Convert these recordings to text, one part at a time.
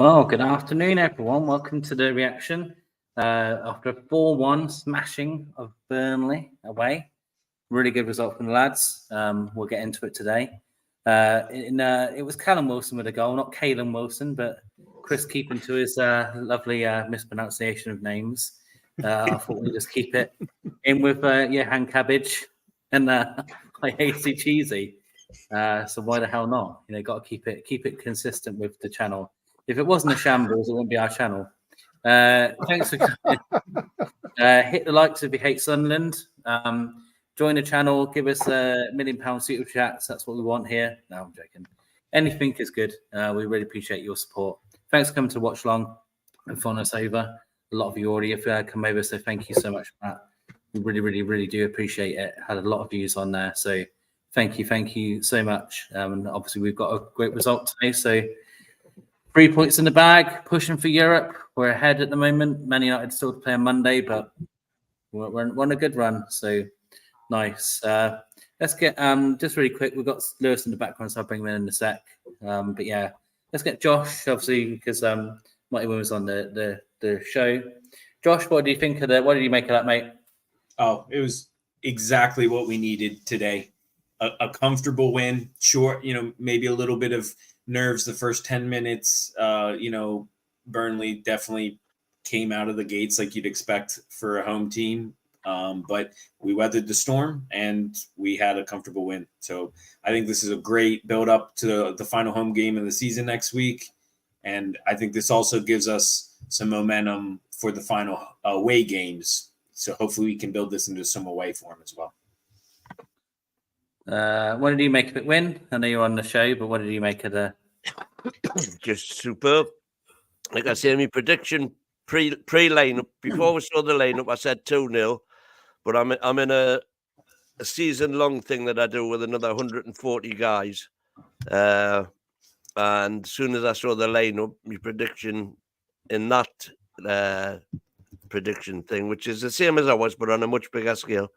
Well, good afternoon, everyone. Welcome to the reaction. After a 4-1 smashing of Burnley away. Really good result from the lads. We'll get into it today. It was Callum Wilson with a goal, not Callum Wilson, but Chris keeping to his lovely mispronunciation of names. I thought we'd just keep it in with Johan Cabbage and Hazy Cheesy. So why the hell not? Got to keep it consistent with the channel. If it wasn't a shambles, it wouldn't be our channel. Thanks for coming. Hit the likes if you hate Sunderland. Join the channel. Give us £1 million super chats. That's what we want here. No, I'm joking. Anything is good. We really appreciate your support. Thanks for coming to watch along and following us over. A lot of you already have come over, so thank you so much for that. We really, really, really do appreciate it. Had a lot of views on there, so thank you so much. And obviously, we've got a great result today, so 3 points in the bag, pushing for Europe. We're ahead at the moment. Man United still to play on Monday, but we're on a good run, so nice. Let's get just really quick. We've got Lewis in the background, so I'll bring him in a sec. But yeah, let's get Josh, obviously, because Mighty Win was on the show. Josh, what do you think of that? What did you make of that, mate? Oh, it was exactly what we needed today. A comfortable win, short, maybe a little bit of nerves the first 10 minutes. Burnley definitely came out of the gates like you'd expect for a home team. But we weathered the storm and we had a comfortable win. So I think this is a great build up to the final home game of the season next week. And I think this also gives us some momentum for the final away games. So hopefully we can build this into some away form as well. What did you make of it, Win? I know you're on the show, but what did you make of the? Just superb. Like I say, my prediction pre-lineup before we saw the lineup, I said 2-0. But I'm in a season-long thing that I do with another 140 guys. And as soon as I saw the lineup, my prediction in that prediction thing, which is the same as I was, but on a much bigger scale,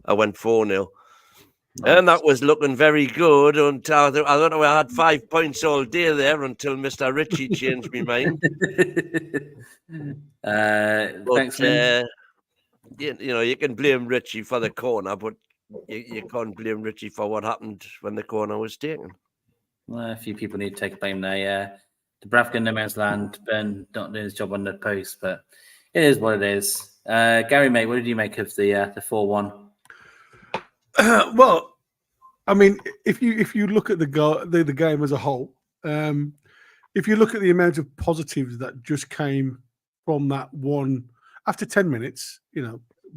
I went 4-0. Nice. And that was looking very good until I don't know. I had 5 points all day there until Mr. Richie changed my mind. Thanks, you can blame Richie for the corner, but you can't blame Richie for what happened when the corner was taken. Well, a few people need to take blame there. Yeah, the Bravka no man's land. Ben not doing his job on the post, but it is what it is. Gary, mate, what did you make of the 4-1? Well, I mean, if you look at the game as a whole, if you look at the amount of positives that just came from that one after 10 minutes,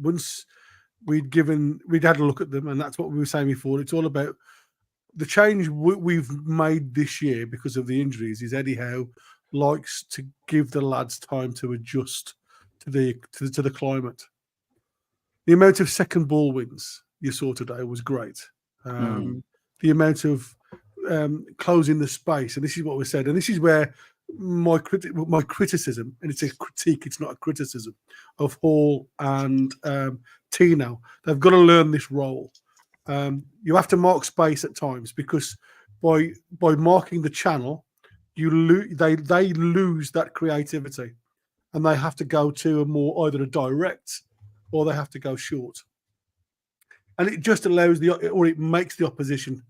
once we'd had a look at them, and that's what we were saying before. It's all about the change we've made this year because of the injuries. Is Eddie Howe likes to give the lads time to adjust to the climate. The amount of second ball wins you saw today was great. The amount of closing the space, and this is what we said, and this is where my criticism, and it's a critique, it's not a criticism, of Hall and Tino. They've got to learn this role. You have to mark space at times because by marking the channel, they lose that creativity, and they have to go to either a direct or they have to go short. And it just allows it makes the opposition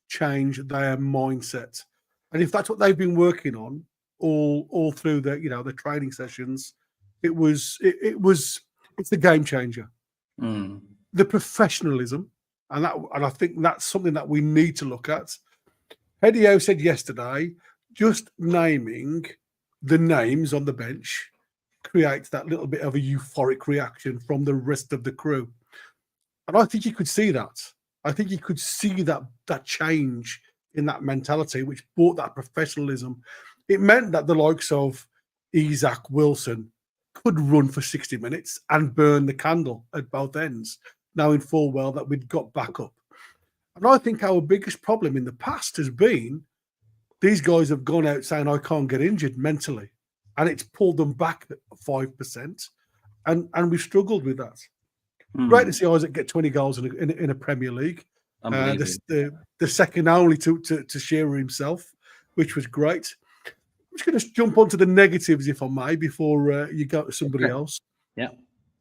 change their mindset. And if that's what they've been working on all through the training sessions, it's the game changer. The professionalism, and I think that's something that we need to look at. Eddy Howe said yesterday, just naming the names on the bench creates that little bit of a euphoric reaction from the rest of the crew. And I think you could see that. I think you could see that change in that mentality, which brought that professionalism. It meant that the likes of Isak, Wilson could run for 60 minutes and burn the candle at both ends, knowing full well that we'd got back up. And I think our biggest problem in the past has been these guys have gone out saying, I can't get injured mentally. And it's pulled them back 5%. And we've struggled with that. Great to see Isak get 20 goals in a Premier League. The second only to Shearer himself, which was great. just going to jump onto the negatives, if I may, before you go to somebody else. Yeah.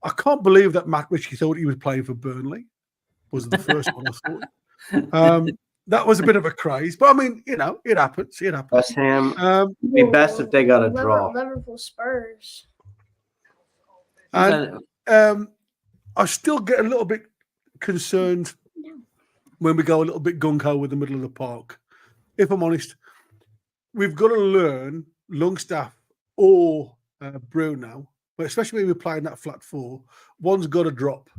I can't believe that Matt Ritchie thought he was playing for Burnley. Was the first one I thought. That was a bit of a craze, but I mean, it happens. It happens. West Ham. It'd be best if they got a draw. Liverpool Spurs. And I still get a little bit concerned when we go a little bit gung-ho with the middle of the park. If I'm honest, we've got to learn, Longstaff or Bruno, but especially when we're playing that flat four, one's got to drop.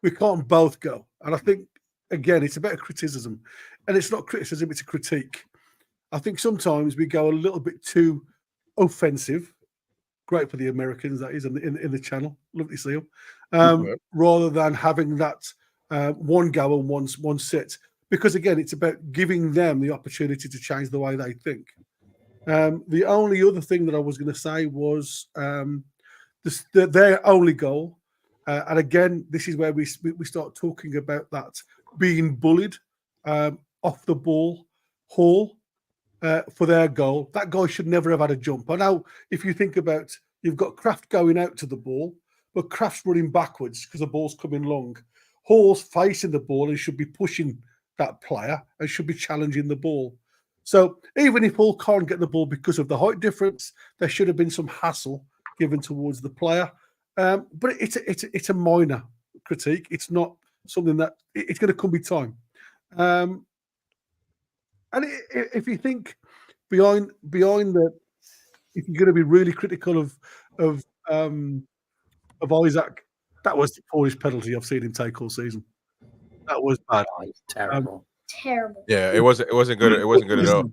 We can't both go. And I think, again, it's about criticism. And it's not criticism, it's a critique. I think sometimes we go a little bit too offensive. Great for the Americans, that is, in the channel. Lovely to see them. Rather than having that one go and one sit. Because, again, it's about giving them the opportunity to change the way they think. The only other thing that I was going to say was their only goal. And, again, this is where we start talking about that being bullied off the ball, Hall. For their goal. That guy should never have had a jump. I know if you think about, you've got Kraft going out to the ball, but Kraft's running backwards because the ball's coming long. Hall's facing the ball and should be pushing that player and should be challenging the ball. So even if Hall can't get the ball because of the height difference, there should have been some hassle given towards the player. But it's a minor critique. It's not something that it's going to come with time. And if you think behind the, if you're going to be really critical of Isak, that was the poorest penalty I've seen him take all season. That was bad. Oh, it's terrible. Terrible. Yeah, it wasn't good. It wasn't good at all.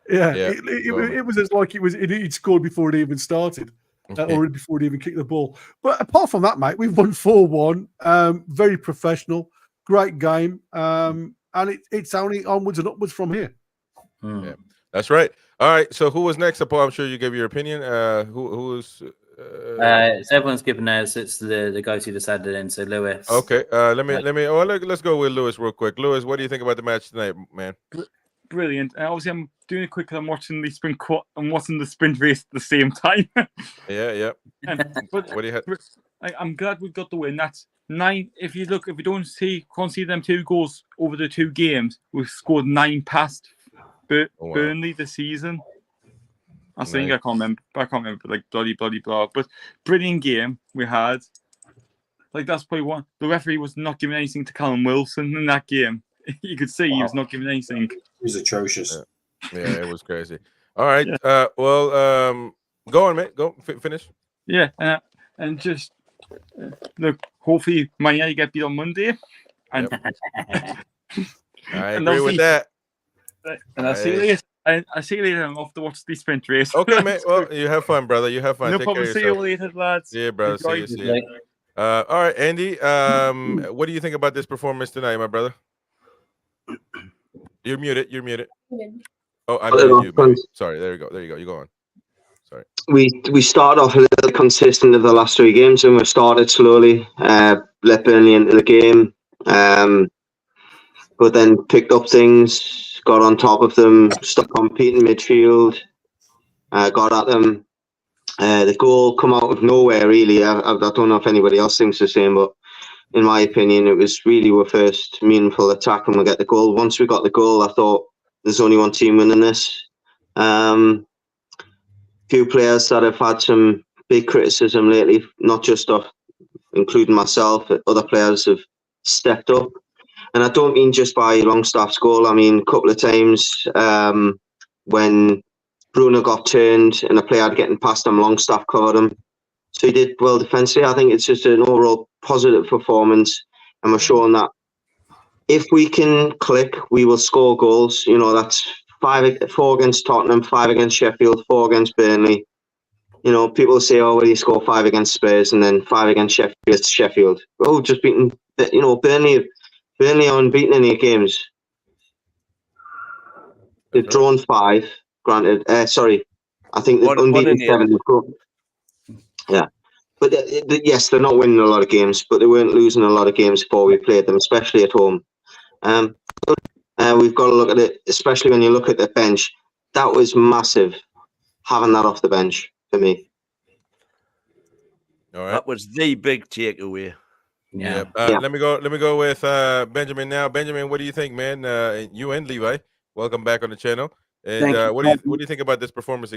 Yeah, it was as like he'd scored before it even started, or before it even kicked the ball. But apart from that, mate, we've won 4-1. Very professional, great game. And it's only onwards and upwards from here. Yeah, that's right. All right. So who was next? Paul, I'm sure you gave your opinion. Who was? So everyone's given theirs. It's the go-to decided in. So Lewis. Okay. Let's go with Lewis real quick. Lewis, what do you think about the match tonight, man? Brilliant. Obviously, I'm doing it quick. I'm watching the sprint. I'm watching the sprint race at the same time. Yeah. But what do you have? I'm glad we got the win. That's 9. If you look, if we can't see them 2 goals over the 2 games, we've scored 9 past Burnley this season. I think I can't remember like bloody blah. But brilliant game we had. Like that's probably one. The referee was not giving anything to Callum Wilson in that game. You could see he was not giving anything. It was atrocious. Yeah, it was crazy. All right. Yeah. Go on, mate. Go finish. Yeah, and just look. Hopefully, Man United get beat on Monday. And I agree with that. And I'll see you later. I see you later. I'm off to watch the sprint race. Okay, mate. Well, you have fun, brother. You have fun. No Take problem. care of See you later, lads. Yeah, brother. See you. All right, Andy. What do you think about this performance tonight, my brother? You're muted. Oh, I muted you. Sorry. There you go. You go on. Sorry. We started off a little consistent of the last 3 games, and we started slowly. Let Burnley into the game, but then picked up things, got on top of them, stopped competing midfield, got at them. The goal come out of nowhere, really. I don't know if anybody else thinks the same, but in my opinion, it was really our first meaningful attack, and we get the goal. Once we got the goal, I thought there's only one team winning this. Few players that have had some big criticism lately, not just of, including myself, other players have stepped up. And I don't mean just by Longstaff's goal. I mean, a couple of times when Bruno got turned and a player had getting past him, Longstaff covered him. So he did well defensively. I think it's just an overall positive performance. And we're showing that if we can click, we will score goals. You know, that's 4 against Tottenham, 5 against Sheffield, 4 against Burnley. You know, people say, oh, well, you score 5 against Spurs and then 5 against Sheffield. Oh, just beating, you know, Burnley are unbeaten in 8 games. They've drawn 5, granted. Sorry, I think they've unbeaten 7. Yeah. But yes, they're not winning a lot of games, but they weren't losing a lot of games before we played them, especially at home. We've got to look at it, especially when you look at the bench. That was massive. having that off the bench for me. All right. That was the big takeaway. Yeah. Yeah. Let me go with Benjamin now. Benjamin, what do you think, man? You and Levi, welcome back on the channel. And Thank you. what do you think about this performance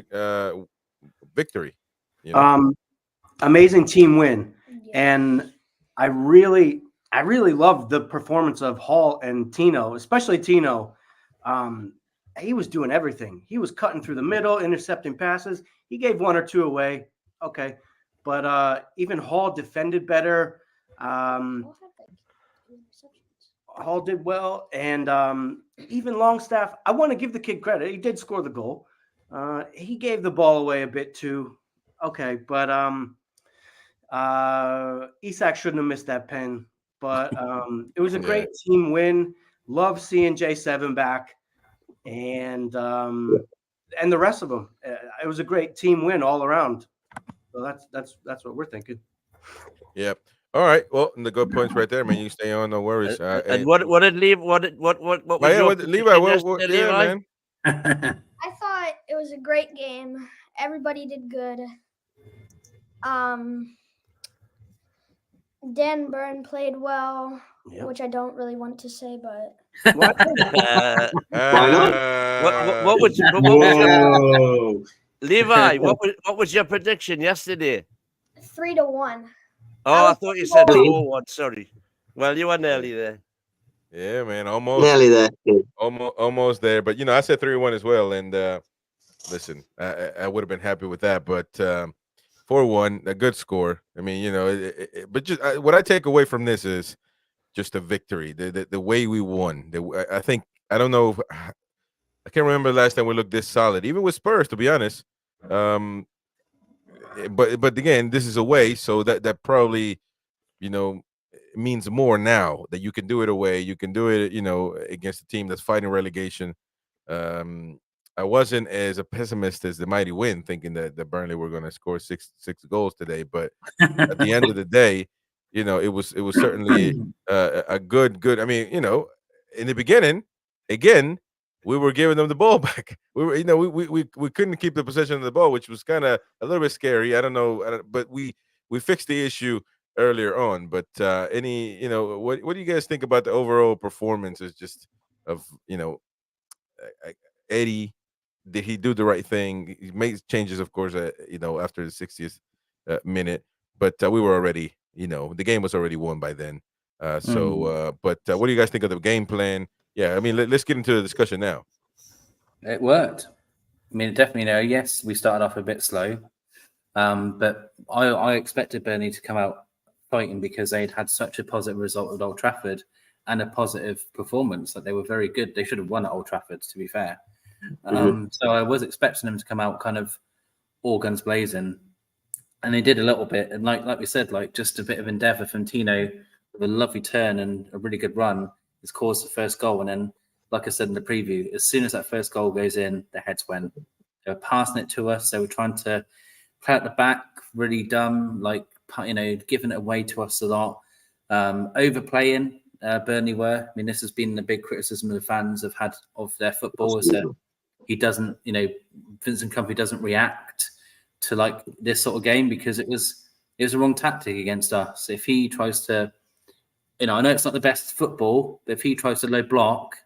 victory? You know? Amazing team win, Yeah. and I really loved the performance of Hall and Tino, especially Tino. He was doing everything. He was cutting through the middle, intercepting passes. He gave one or two away, okay, but even Hall defended better. Hall did well, and even Longstaff. I want to give the kid credit. He did score the goal. He gave the ball away a bit too. Okay, but Isak shouldn't have missed that pen. But it was a great team win. Love seeing J7 back, and the rest of them. It was a great team win all around. So that's what we're thinking. Yep. All right. Well, the good points right there, man. You stay on, no worries. And what did Levi? What was your Levi? yesterday, Levi? Man. I thought it was a great game. Everybody did good. Dan Burn played well, which I don't really want to say, but Why not? What was Whoa. Levi? What was your prediction yesterday? 3-1. Oh, I thought you said 4-1. Sorry. Well, you were nearly there. Yeah, man, almost Nearly there. Yeah. almost there. But I said 3-1 as well. And listen, I would have been happy with that. But 4-1, a good score. I mean, but just what I take away from this is just a victory. The way we won. I think I don't know. I can't remember the last time we looked this solid, even with Spurs, to be honest. But again, this is away, so that probably means more now that you can do it away. You can do it, against a team that's fighting relegation. I wasn't as a pessimist as the mighty win, thinking that Burnley were going to score six goals today. But at the end of the day, it was certainly a good. I mean, in the beginning, again, we were giving them the ball back. We were, we couldn't keep the possession of the ball, which was kind of a little bit scary. I don't know, but we fixed the issue earlier on. But what do you guys think about the overall performances just of Eddie? Did he do the right thing? He made changes, of course, after the 60th minute, but we were already, the game was already won by then. But what do you guys think of the game plan? Yeah, I mean, let's get into the discussion now. It worked. I mean, definitely, yes, we started off a bit slow, but I expected Burnley to come out fighting because they'd had such a positive result at Old Trafford and a positive performance that they were very good. They should have won at Old Trafford, to be fair. So I was expecting them to come out kind of all guns blazing, and they did a little bit. And like we said, just a bit of endeavour from Tino with a lovely turn and a really good run has caused the first goal. And then, like I said in the preview, as soon as that first goal goes in, the heads went. They were passing it to us. They were trying to play at the back, really dumb, giving it away to us a lot, overplaying. Burnley were. I mean, this has been the big criticism of the fans have had of their football is that he doesn't, Vincent Kompany doesn't react to this sort of game because it was a wrong tactic against us. If he tries to, I know it's not the best football, but if he tries to low block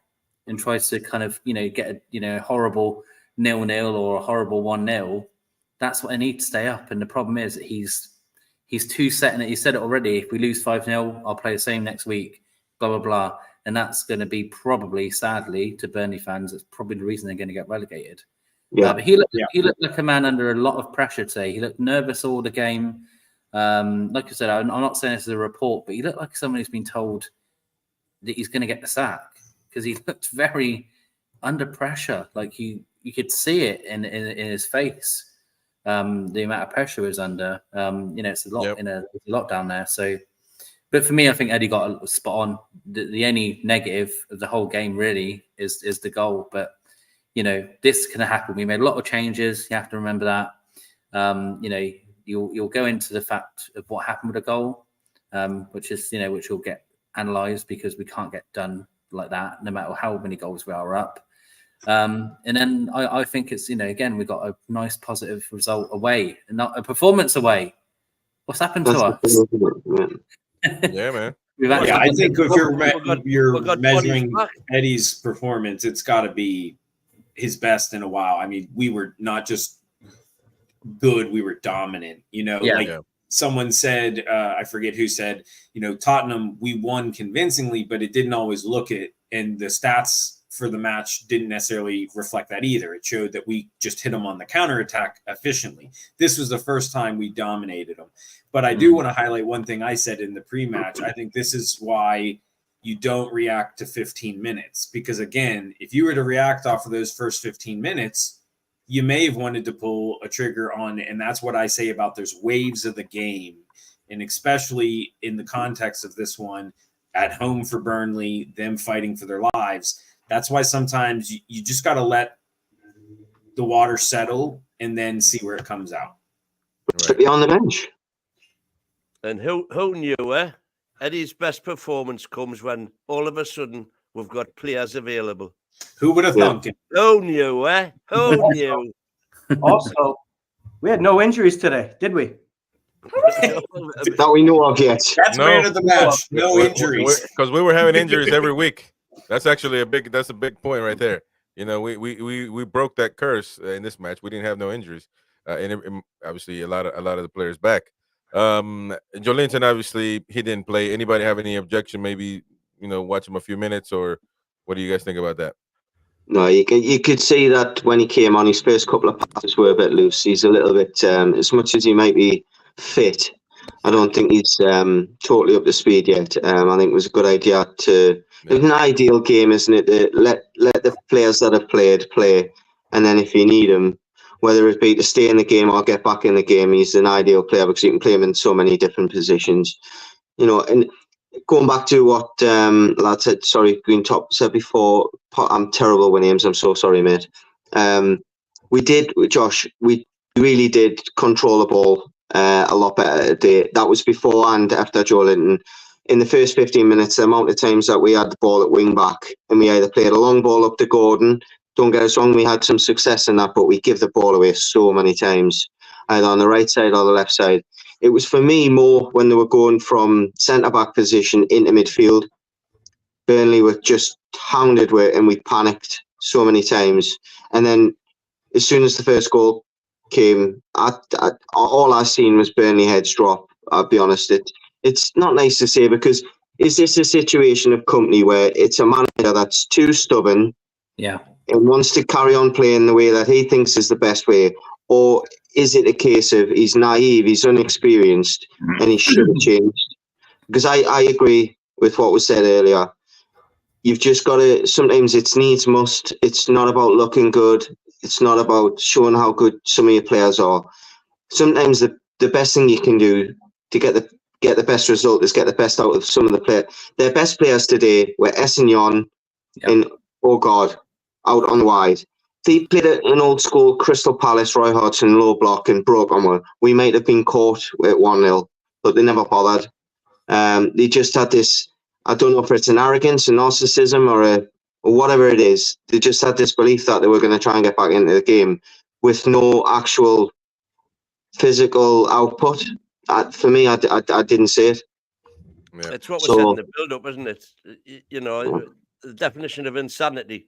and tries to kind of, get a horrible 0-0 or a horrible 1-0, that's what I need to stay up. And the problem is that he's too set in it. He said it already. If we lose 5-0, I'll play the same next week. Blah blah blah. And that's going to be probably, sadly, to Burnley fans, that's probably the reason they're going to get relegated. Yeah, but he looked like a man under a lot of pressure today. He looked nervous all the game. Like I said, I'm not saying this is a report, but he looked like someone who's been told that he's going to get the sack because he looked very under pressure. Like you could see it in his face. The amount of pressure he was under. It's a lot there's a lot down there. So. But for me, I think Eddie got a spot on. The only negative of the whole game really is the goal. But, this can happen. We made a lot of changes. You have to remember that. You'll go into the fact of what happened with the goal, which will get analysed because we can't get done like that, no matter how many goals we are up. And then I think it's, again, we got a nice positive result away and not a performance away. What's happened to us? Yeah, man. Yeah, I think if you're we got measuring bodies back. Eddie's performance, it's got to be his best in a while. I mean, we were not just good, we were dominant. Someone said, I forget who said, Tottenham, we won convincingly, but it didn't always look it. And the stats for the match didn't necessarily reflect that either. It showed that we just hit them on the counterattack efficiently. This was the first time we dominated them. But I do want to highlight one thing I said in the pre-match. I think this is why you don't react to 15 minutes. Because, again, if you were to react off of those first 15 minutes, you may have wanted to pull a trigger on, and that's what I say about there's waves of the game. And especially in the context of this one, at home for Burnley, them fighting for their lives. That's why sometimes you just got to let the water settle and then see where it comes out. Right. Be on the bench. And who knew, Eddie's best performance comes when all of a sudden we've got players available. Who would have thunk it? Who knew, Who knew? Also, we had no injuries today, did we? That we know of yet. That's man of the match. No injuries. Because we were having injuries every week. That's actually a big point right there. We broke that curse in this match. We didn't have no injuries, and obviously a lot of the players back. Joelinton, obviously he didn't play. Anybody have any objection? Maybe watch him a few minutes, or what do you guys think about that? No, you could see that when he came on, his first couple of passes were a bit loose. He's a little bit, as much as he might be fit, I don't think he's totally up to speed yet. I think it was a good idea to. It's an ideal game, isn't it? To let the players that have played play, and then if you need them, whether it be to stay in the game or get back in the game, he's an ideal player because you can play him in so many different positions. And going back to what lad said, Green Top said before, I'm terrible with names. I'm so sorry, mate. We really did control the ball a lot better today. That was before and after Joelinton. In the first 15 minutes, the amount of times that we had the ball at wing back and we either played a long ball up to Gordon. Don't get us wrong, we had some success in that, but we give the ball away so many times, either on the right side or the left side. It was for me more when they were going from centre-back position into midfield. Burnley were just hounded with, and we panicked so many times. And then as soon as the first goal came, all I seen was Burnley heads drop. I'll be honest. It's not nice to say, because is this a situation of company where it's a manager that's too stubborn and wants to carry on playing the way that he thinks is the best way? Or is it a case of he's naive, he's inexperienced, and he should have changed? Because I agree with what was said earlier. You've just got to, sometimes it's needs must. It's not about looking good. It's not about showing how good some of your players are. Sometimes the best thing you can do to get the best result is get the best out of some of the players. Their best players today were Essignon and, oh God, out on the wide. They played an old school Crystal Palace, Roy Hodgson, low block and broke on one. We might have been caught at 1-0, but they never bothered. They just had this, I don't know if it's an arrogance, a narcissism or whatever it is. They just had this belief that they were going to try and get back into the game with no actual physical output. For me, I didn't see it. Yeah. It's what we said in the build-up, isn't it? The definition of insanity.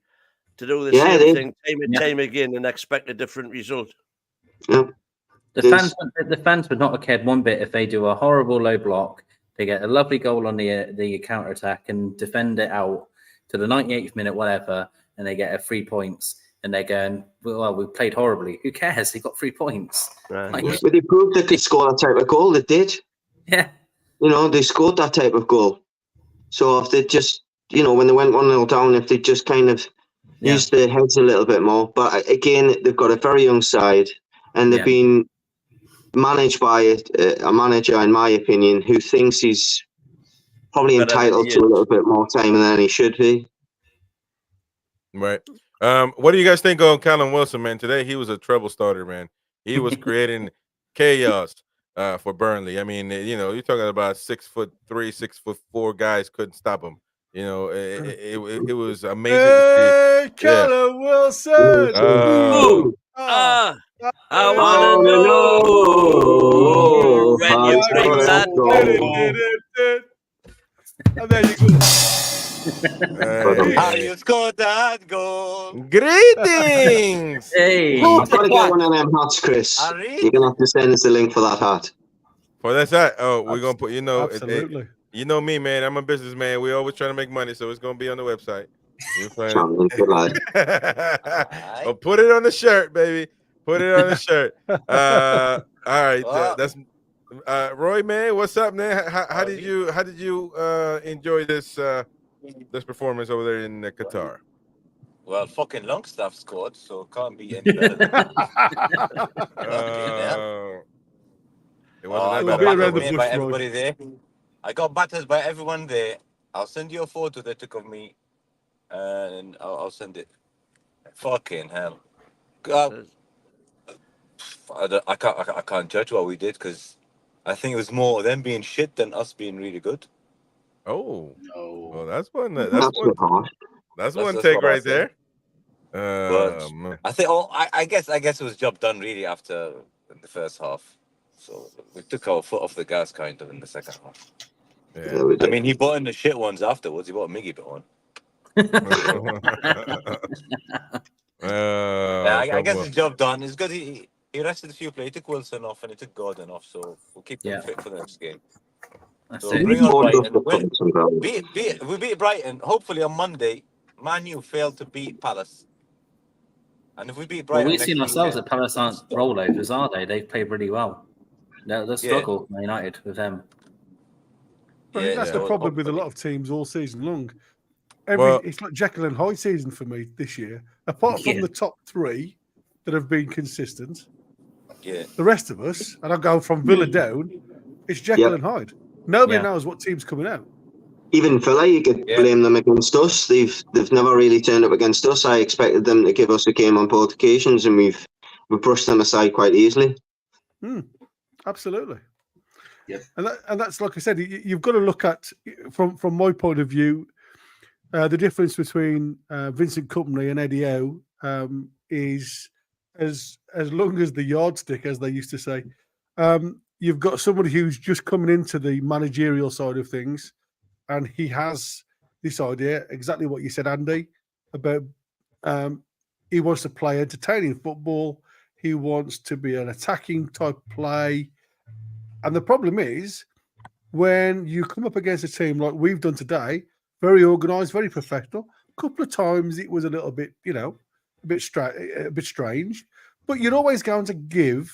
To do the same thing time and time again and expect a different result. Yeah. The fans would not have cared one bit if they do a horrible low block, they get a lovely goal on the counter-attack and defend it out to the 98th minute, whatever, and they get 3 points. And they're going, well, we played horribly. Who cares? They got 3 points. Right. But they proved they could score that type of goal. They did. Yeah. They scored that type of goal. So if they just, when they went 1-0 down, if they just kind of used their heads a little bit more. But again, they've got a very young side, and they've been managed by a manager, in my opinion, who thinks he's probably entitled to a little bit more time than he should be. Right. What do you guys think on Callum Wilson, man? Today he was a trouble starter, man. He was creating chaos for Burnley. I mean, you're talking about 6'3", 6'4" guys couldn't stop him. It was amazing to see. Hey, Callum Wilson. Ooh. I I wanna wanna know know when how you it's bring gonna that go. And there you go. Hey. How you scored that goal? Greetings. Hey, I've got to get one of them hats, Chris. Ari? You're gonna have to send us the link for that hat. For that's that. Oh, we're gonna put. Absolutely. You know me, man. I'm a businessman. We always trying to make money, so it's gonna be on the website. You know Champion, good lad. Well, put it on the shirt, baby. Put it on the shirt. All right, Well- that's Roy, man. What's up, man? How did you enjoy this performance over there in Qatar? Well, fucking Longstaff scored, so can't be any better than that. It I wasn't got that bad. around the battered bush, by Roy. everybody there. I got battered by everyone there. I'll send you a photo they took of me, and I'll send it. Fucking hell. I can't judge what we did because I think it was more them being shit than us being really good. Oh, No. well, that's one. That's good, harsh. That's That's one what take I right said. there. But Man. I think I guess it was job done really after the first half. So we took our foot off the gas kind of in the second half. Yeah. Yeah, we I did. mean, he bought in the shit ones afterwards. He bought a Miggy bit one. I guess his job done. It's good. He rested a few players. He took Wilson off and he took Gordon off. So we'll keep them fit for the next game. that's So it. bring on More Brighton. just to put some ground. We beat Brighton. Hopefully on Monday, Man U failed to beat Palace. And if we beat Well, Brighton, we've next seen ourselves weekend, that Palace aren't rollovers, are they? They've played really well. They'll struggle, Man United, with them. I think that's the so problem with a lot of teams all season long. It's like Jekyll and Hyde season for me this year. Apart from the top three that have been consistent, Yeah. the rest of us, and I go from Villa down, it's Jekyll and Hyde. Nobody Yeah. knows what team's coming out. Even Villa, you could blame them against us. They've never really turned up against us. I expected them to give us a game on both occasions, and we've brushed them aside quite easily. Absolutely. Yep. And that's like I said, you've got to look at from my point of view, the difference between Vincent Kompany and Eddy Howe is as long as the yardstick, as they used to say. You've got somebody who's just coming into the managerial side of things, and he has this idea, exactly what you said, Andy, about he wants to play entertaining football. He wants to be an attacking type play. And the problem is, when you come up against a team like we've done today, very organised, very professional. A couple of times it was a little bit, a bit strange. But you're always going to give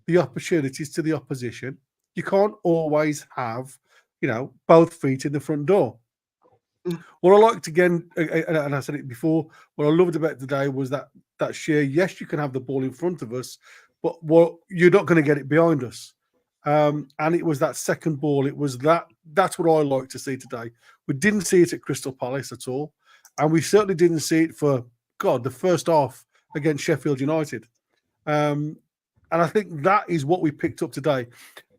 the opportunities to the opposition. You can't always have, both feet in the front door. What I liked again, and I said it before, what I loved about today was that sheer, yes, you can have the ball in front of us, but you're not going to get it behind us. And it was that second ball. It was that's what I like to see today. We didn't see it at Crystal Palace at all. And we certainly didn't see it for, the first half against Sheffield United. And I think that is what we picked up today.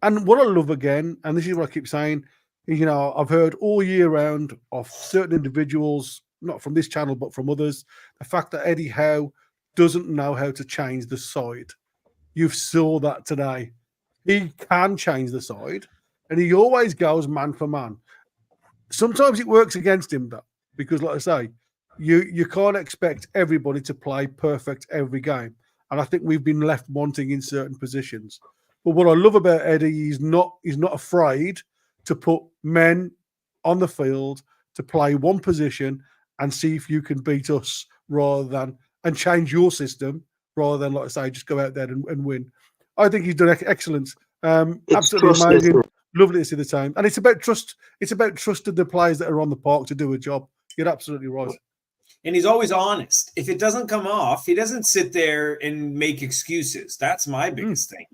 And what I love again, and this is what I keep saying, is, I've heard all year round of certain individuals, not from this channel, but from others, the fact that Eddy Howe doesn't know how to change the side. You saw that today. He can change the side, and he always goes man for man. Sometimes it works against him, though, because, like I say, you can't expect everybody to play perfect every game. And I think we've been left wanting in certain positions. But what I love about Eddy, he's not afraid to put men on the field to play one position and see if you can beat us and change your system rather than, like I say, just go out there and win. I think he's done excellent. Absolutely amazing. Lovely to see the time. And it's about trust. It's about trusting the players that are on the park to do a job. You're absolutely right. And he's always honest. If it doesn't come off, he doesn't sit there and make excuses. That's my biggest thing.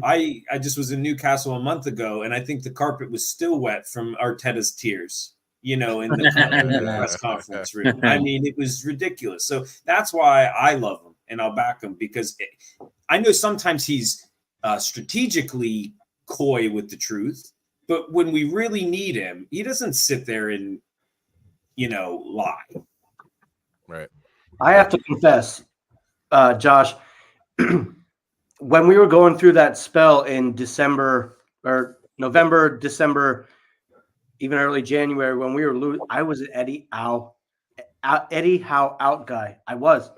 I just was in Newcastle a month ago, and I think the carpet was still wet from Arteta's tears, in the press conference room. I mean, it was ridiculous. So that's why I love him, and I'll back him, because I know sometimes he's strategically coy with the truth, but when we really need him, he doesn't sit there and, lie. Right. I have to confess, Josh, when we were going through that spell in December or November, December, even early January, when we were losing, I was an Eddy Howe out guy. I was.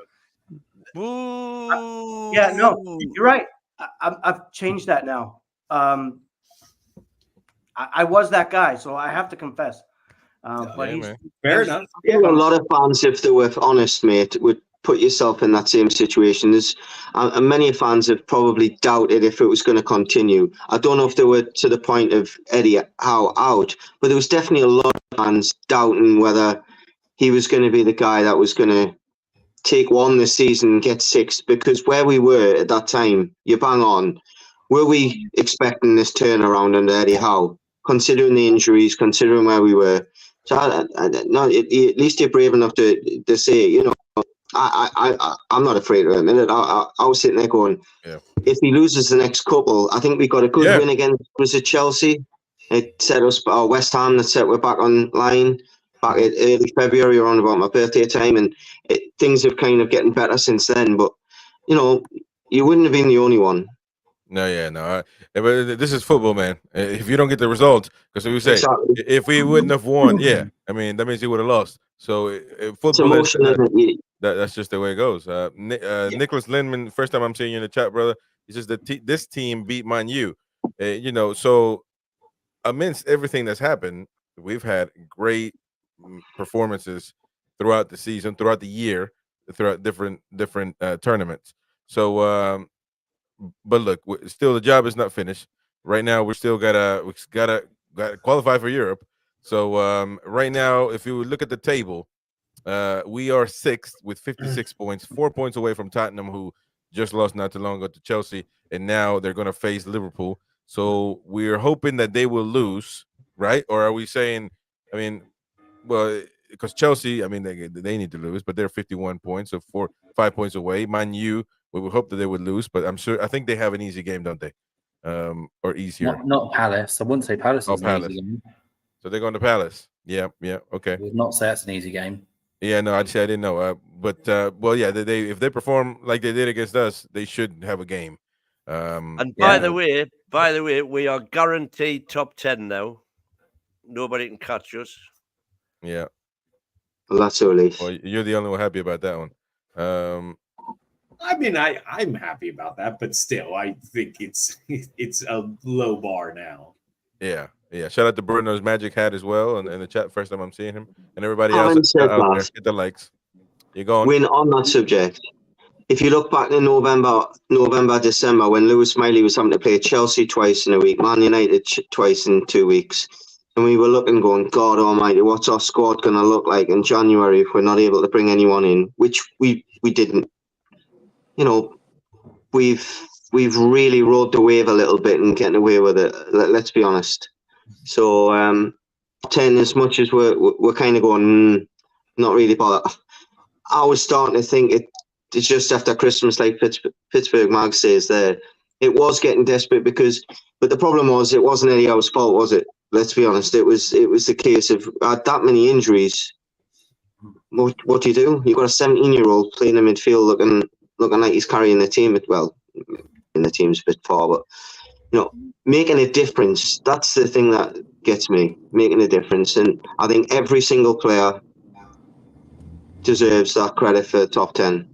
Boo. Yeah, no, you're right. I've changed that now. I was that guy, so I have to confess. But he's fair enough. Yeah, a lot of fans, if they were honest, mate, would put yourself in that same situation. And many fans have probably doubted if it was going to continue. I don't know if they were to the point of Eddy Howe out, but there was definitely a lot of fans doubting whether he was going to be the guy that was going to take one this season and get 6. Because where we were at that time, you bang on. Were we expecting this turnaround under Eddy Howe? Considering the injuries, considering where we were. So at least you're brave enough to say, you know, I'm not afraid of him. I was sitting there going, if he loses the next couple, I think we got a good win against, was it Chelsea? It set us, or West Ham, that set we're back online back in early February, around about my birthday time, and things have kind of getting better since then. But, you know, you wouldn't have been the only one. No. But this is football, man. If you don't get the result, because we say if we wouldn't have won, I mean that means you would have lost. So football, that's just the way it goes. Nicholas Lindman, first time I'm seeing you in the chat, brother. He says that this team beat Man U. You know, so amidst everything that's happened, we've had great performances throughout the season, throughout the year, throughout different tournaments. So. But look, still the job is not finished. Right now, we still gotta qualify for Europe. So right now, if you look at the table, we are 6th with 56 points, 4 points away from Tottenham, who just lost not too long ago to Chelsea, and now they're gonna face Liverpool. So we're hoping that they will lose, right? Or are we saying? I mean, well, because Chelsea, I mean, they need to lose, but they're 51 points, so 5 points away. Man U. We would hope that they would lose, but I think they have an easy game, don't they? Or easier. Not Palace. I wouldn't say Palace is an easy game. So they're going to Palace. Yeah, okay. I would not say that's an easy game. Yeah, no, I didn't know. But well, yeah, they if they perform like they did against us, they should have a game. And by the way, we are guaranteed top 10 now. Nobody can catch us. Yeah. Well, that's a relief. Well, you're the only one happy about that one. I mean, I'm happy about that, but still, I think it's a low bar now. Yeah. Shout out to Bruno's Magic Hat as well, and in the chat. First time I'm seeing him, and everybody else out there, hit the likes. You're going. Win on that subject. If you look back in November, December, when Lewis Miley was having to play Chelsea twice in a week, Man United twice in 2 weeks, and we were looking, going, God Almighty, what's our squad going to look like in January if we're not able to bring anyone in? Which we didn't. You know, we've really rode the wave a little bit and getting away with it. Let's be honest. So 10, as much as we're kind of going, not really bothered. I was starting to think it's just after Christmas, like Pittsburgh Mag says there, it was getting desperate but the problem was it wasn't Eddie Howe's fault, was it? Let's be honest. It was the case of that many injuries. What do you do? You've got a 17-year-old playing in midfield looking like he's carrying the team. Well, in the team's a bit far, but you know, making a difference. That's the thing that gets me, making a difference. And I think every single player deserves that credit for top 10.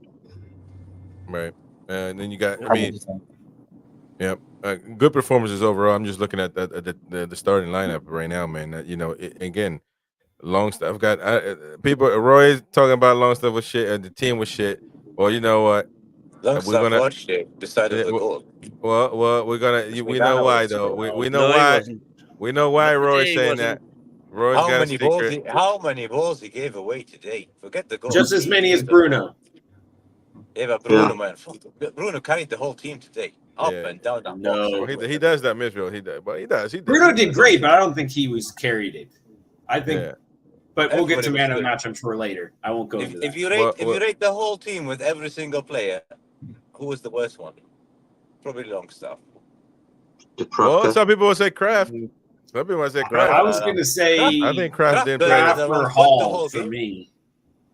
Right, and then you got. I mean, yeah, good performances overall. I'm just looking at the starting lineup right now, man. You know, again, Longstaff got people. Roy talking about Longstaff was shit, and the team was shit. Well, you know what? Longstaff was shit. Decided to go. Well, we're gonna. We know why though. We know why. We know why Roy's saying that. Roy's how many balls he gave away today? Forget the goal. Just as many as Bruno. Yeah, but Bruno, man, Bruno carried the whole team today, up and down that No, he does that, Midfield. He does, but he does. Bruno did great, but I don't think he was carried it. I think. Yeah. But we'll get to man of the match, I'm sure, later. I won't go into that. If you rate the whole team with every single player, who was the worst one? Probably Longstaff. Well, some people will say Kraft. Some people might say Kraft. I was going to say I think Kraft didn't play Kraft or Hall for me.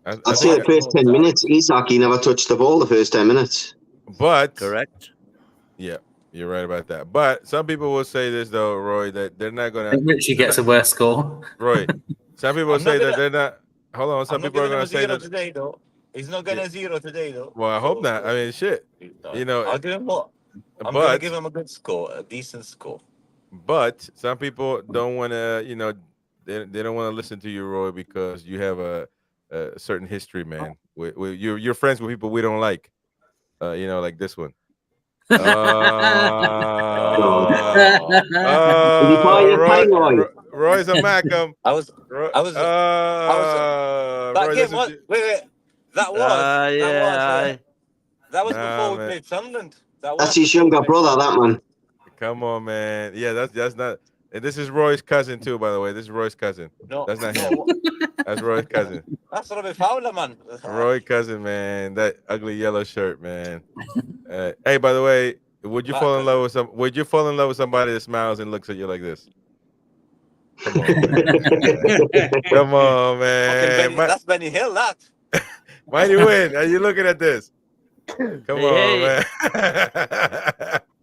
I'd say the first 10 minutes, Isak, he never touched the ball the first 10 minutes. But Correct. yeah, you're right about that. But some people will say this though, Roy, that they're not I gonna. think Richie gets a worse score. Roy, some people I'm not say that gonna- they're not. Hold on, some I'm not people are giving him gonna a say zero that. today, though. He's not getting a zero today, though. Well, I hope not. I mean, shit. You know, I'll give him what? I'm but gonna give him a good score, a decent score. but some people don't want to. You know, they don't want to listen to you, Roy, because you have a certain history, man. You're friends with people we don't like. You know, like this one. Roy's a Mackham. I was Roy, that game was wait, that was before we man. played Sunderland. That's his younger brother, that man. Come on, man. Yeah, that's not. And this is Roy's cousin too, by the way. This is Roy's cousin. No, that's not him. That's Roy's cousin. That's Robbie Fowler, man. Roy cousin, man. That ugly yellow shirt, man. Hey, by the way, would you fall in love with Would you fall in love with somebody that smiles and looks at you like this? Come on, man. Come on, man. That's Benny Hill, that. Mighty Win, are you looking at this? Come on, man.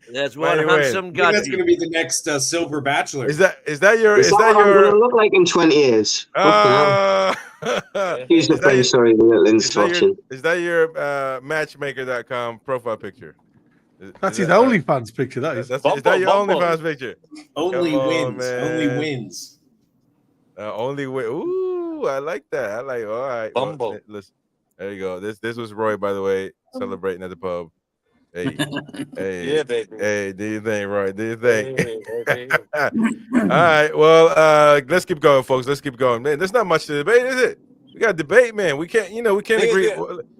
There's one Mighty handsome I guy. think that's going to be the next Silver Bachelor. Is that your? Is that what I'm going to look like in 20 years? He's the face, sorry, the little instruction. Is that your matchmaker.com profile picture? That's his OnlyFans picture. That is. Is that your OnlyFans picture? Only Come on, wins. man. Only wins. Only win. Ooh, I like that. I like. All right. Bumble. Well, listen, there you go. This was Roy, by the way, celebrating at the pub. Hey, hey, Yeah, baby. Hey, do you think, Roy? Do you think? Hey. All right. Well, let's keep going, folks. Let's keep going, man. There's not much to debate, is it? We got debate, man. We can't. We can't agree.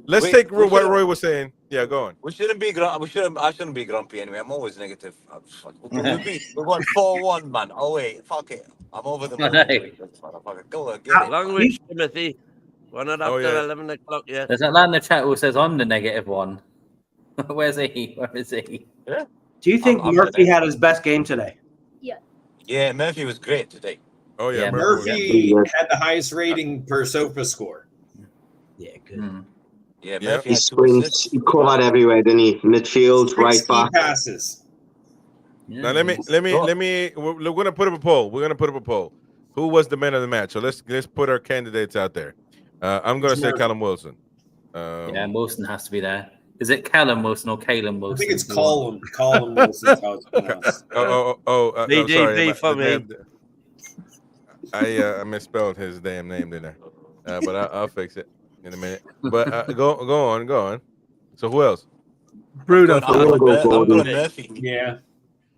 Let's take what Roy was saying. Yeah, go on. We shouldn't be I shouldn't be grumpy anyway. I'm always negative. We won 4-1, man. Oh wait, fuck it. I'm over the moon. Motherfucker. Go on, get it. Language, Timothy. We're not after 11 o'clock yet. There's that lad in the chat who says I'm the negative one. Where's he? Where is he? Yeah. Do you think Murphy had his best game today? Yeah, Murphy was great today. Oh yeah, Murphy had the highest rating per sofa score. Yeah, good. Yeah, Murphy He had 2 sprints, assists. he covered everywhere, didn't he? Midfield, right back. Passes. Now let me. We're gonna put up a poll. Who was the man of the match? So let's put our candidates out there. I'm gonna say Callum Wilson. Yeah, Wilson has to be there. Is it Callum Wilson or Callum Wilson? I think it's Callum. Callum Wilson. How it's pronounced. VDB for me. I misspelled his damn name, didn't I? But I'll fix it in a minute. But go on. So who else? Bruno. I'm going Murphy. Yeah.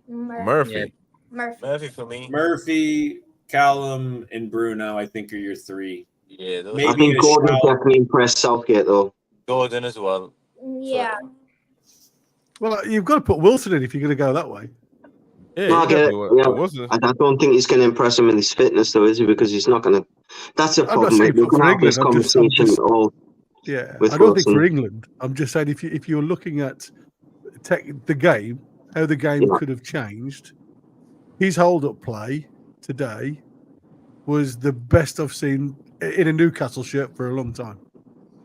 Murphy. Yeah. Murphy For me. Murphy, Callum, and Bruno, I think, are your 3. Yeah, those I think Gordon definitely impressed Southgate, though. Gordon as well. Yeah. Well, you've got to put Wilson in if you're going to go that way. Yeah, No, I get it. Yeah. Wilson. I don't think he's going to impress him in his fitness, though, is he? Because he's not going to. That's a I'm not problem. saying We for can have England. this I'm conversation just- all. Yeah, with I don't think Wilson. for England. I'm just saying if you're looking at the game, how the game could have changed, his hold-up play today was the best I've seen in a Newcastle shirt for a long time.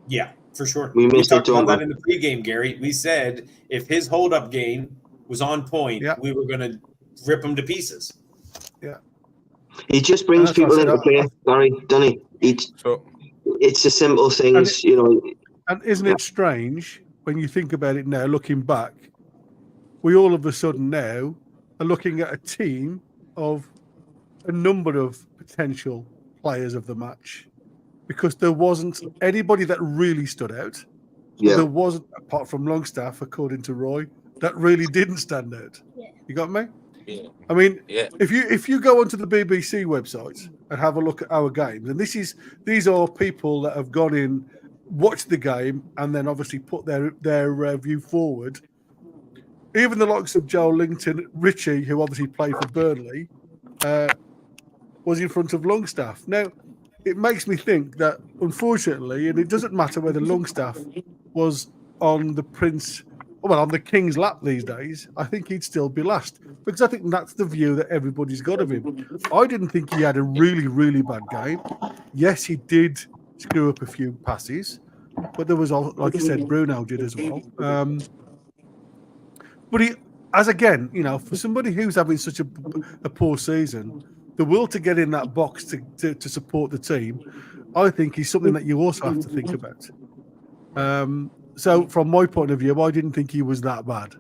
Yeah, for sure. We missed it, talked about don't that in the pregame, Gary. We said if his hold-up game was on point, we were going to rip him to pieces. Yeah. He just brings That's what people I said, into play, Barry, doesn't he? It's the simple things, you know. And isn't it strange when you think about it now, looking back, we all of a sudden now are looking at a team of a number of potential players of the match because there wasn't anybody that really stood out. Yeah. There wasn't, apart from Longstaff, according to Roy, that really didn't stand out. Yeah. You got me? Yeah. I mean, Yeah. if you go onto the BBC website and have a look at our games, and these are people that have gone in, watched the game, and then obviously put their view forward. Even the likes of Joelinton, Richie, who obviously played for Burnley, was in front of Longstaff. Now, it makes me think that, unfortunately, and it doesn't matter whether Longstaff was on the King's lap these days, I think he'd still be last because I think that's the view that everybody's got of him. I didn't think he had a really, really bad game. Yes, he did screw up a few passes, but there was, like you said, Bruno did as well. But he, as again, for somebody who's having such a poor season, the will to get in that box to support the team, I think is something that you also have to think about. So from my point of view, I didn't think he was that bad.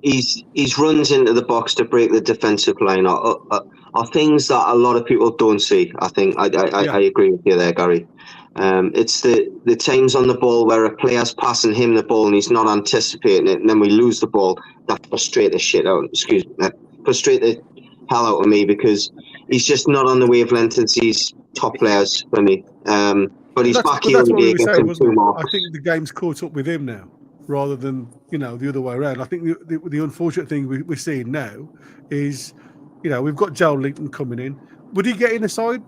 His runs into the box to break the defensive line are things that a lot of people don't see. I think I agree with you there, Gary. It's the times on the ball where a player's passing him the ball and he's not anticipating it, and then we lose the ball. That frustrates the hell out of me, because he's just not on the wavelength as these top players for me. But he's back here today against him 2 marks. I think the game's caught up with him now, rather than the other way around. I think the unfortunate thing we're seeing now is, we've got Joelinton coming in. Would he get in the side?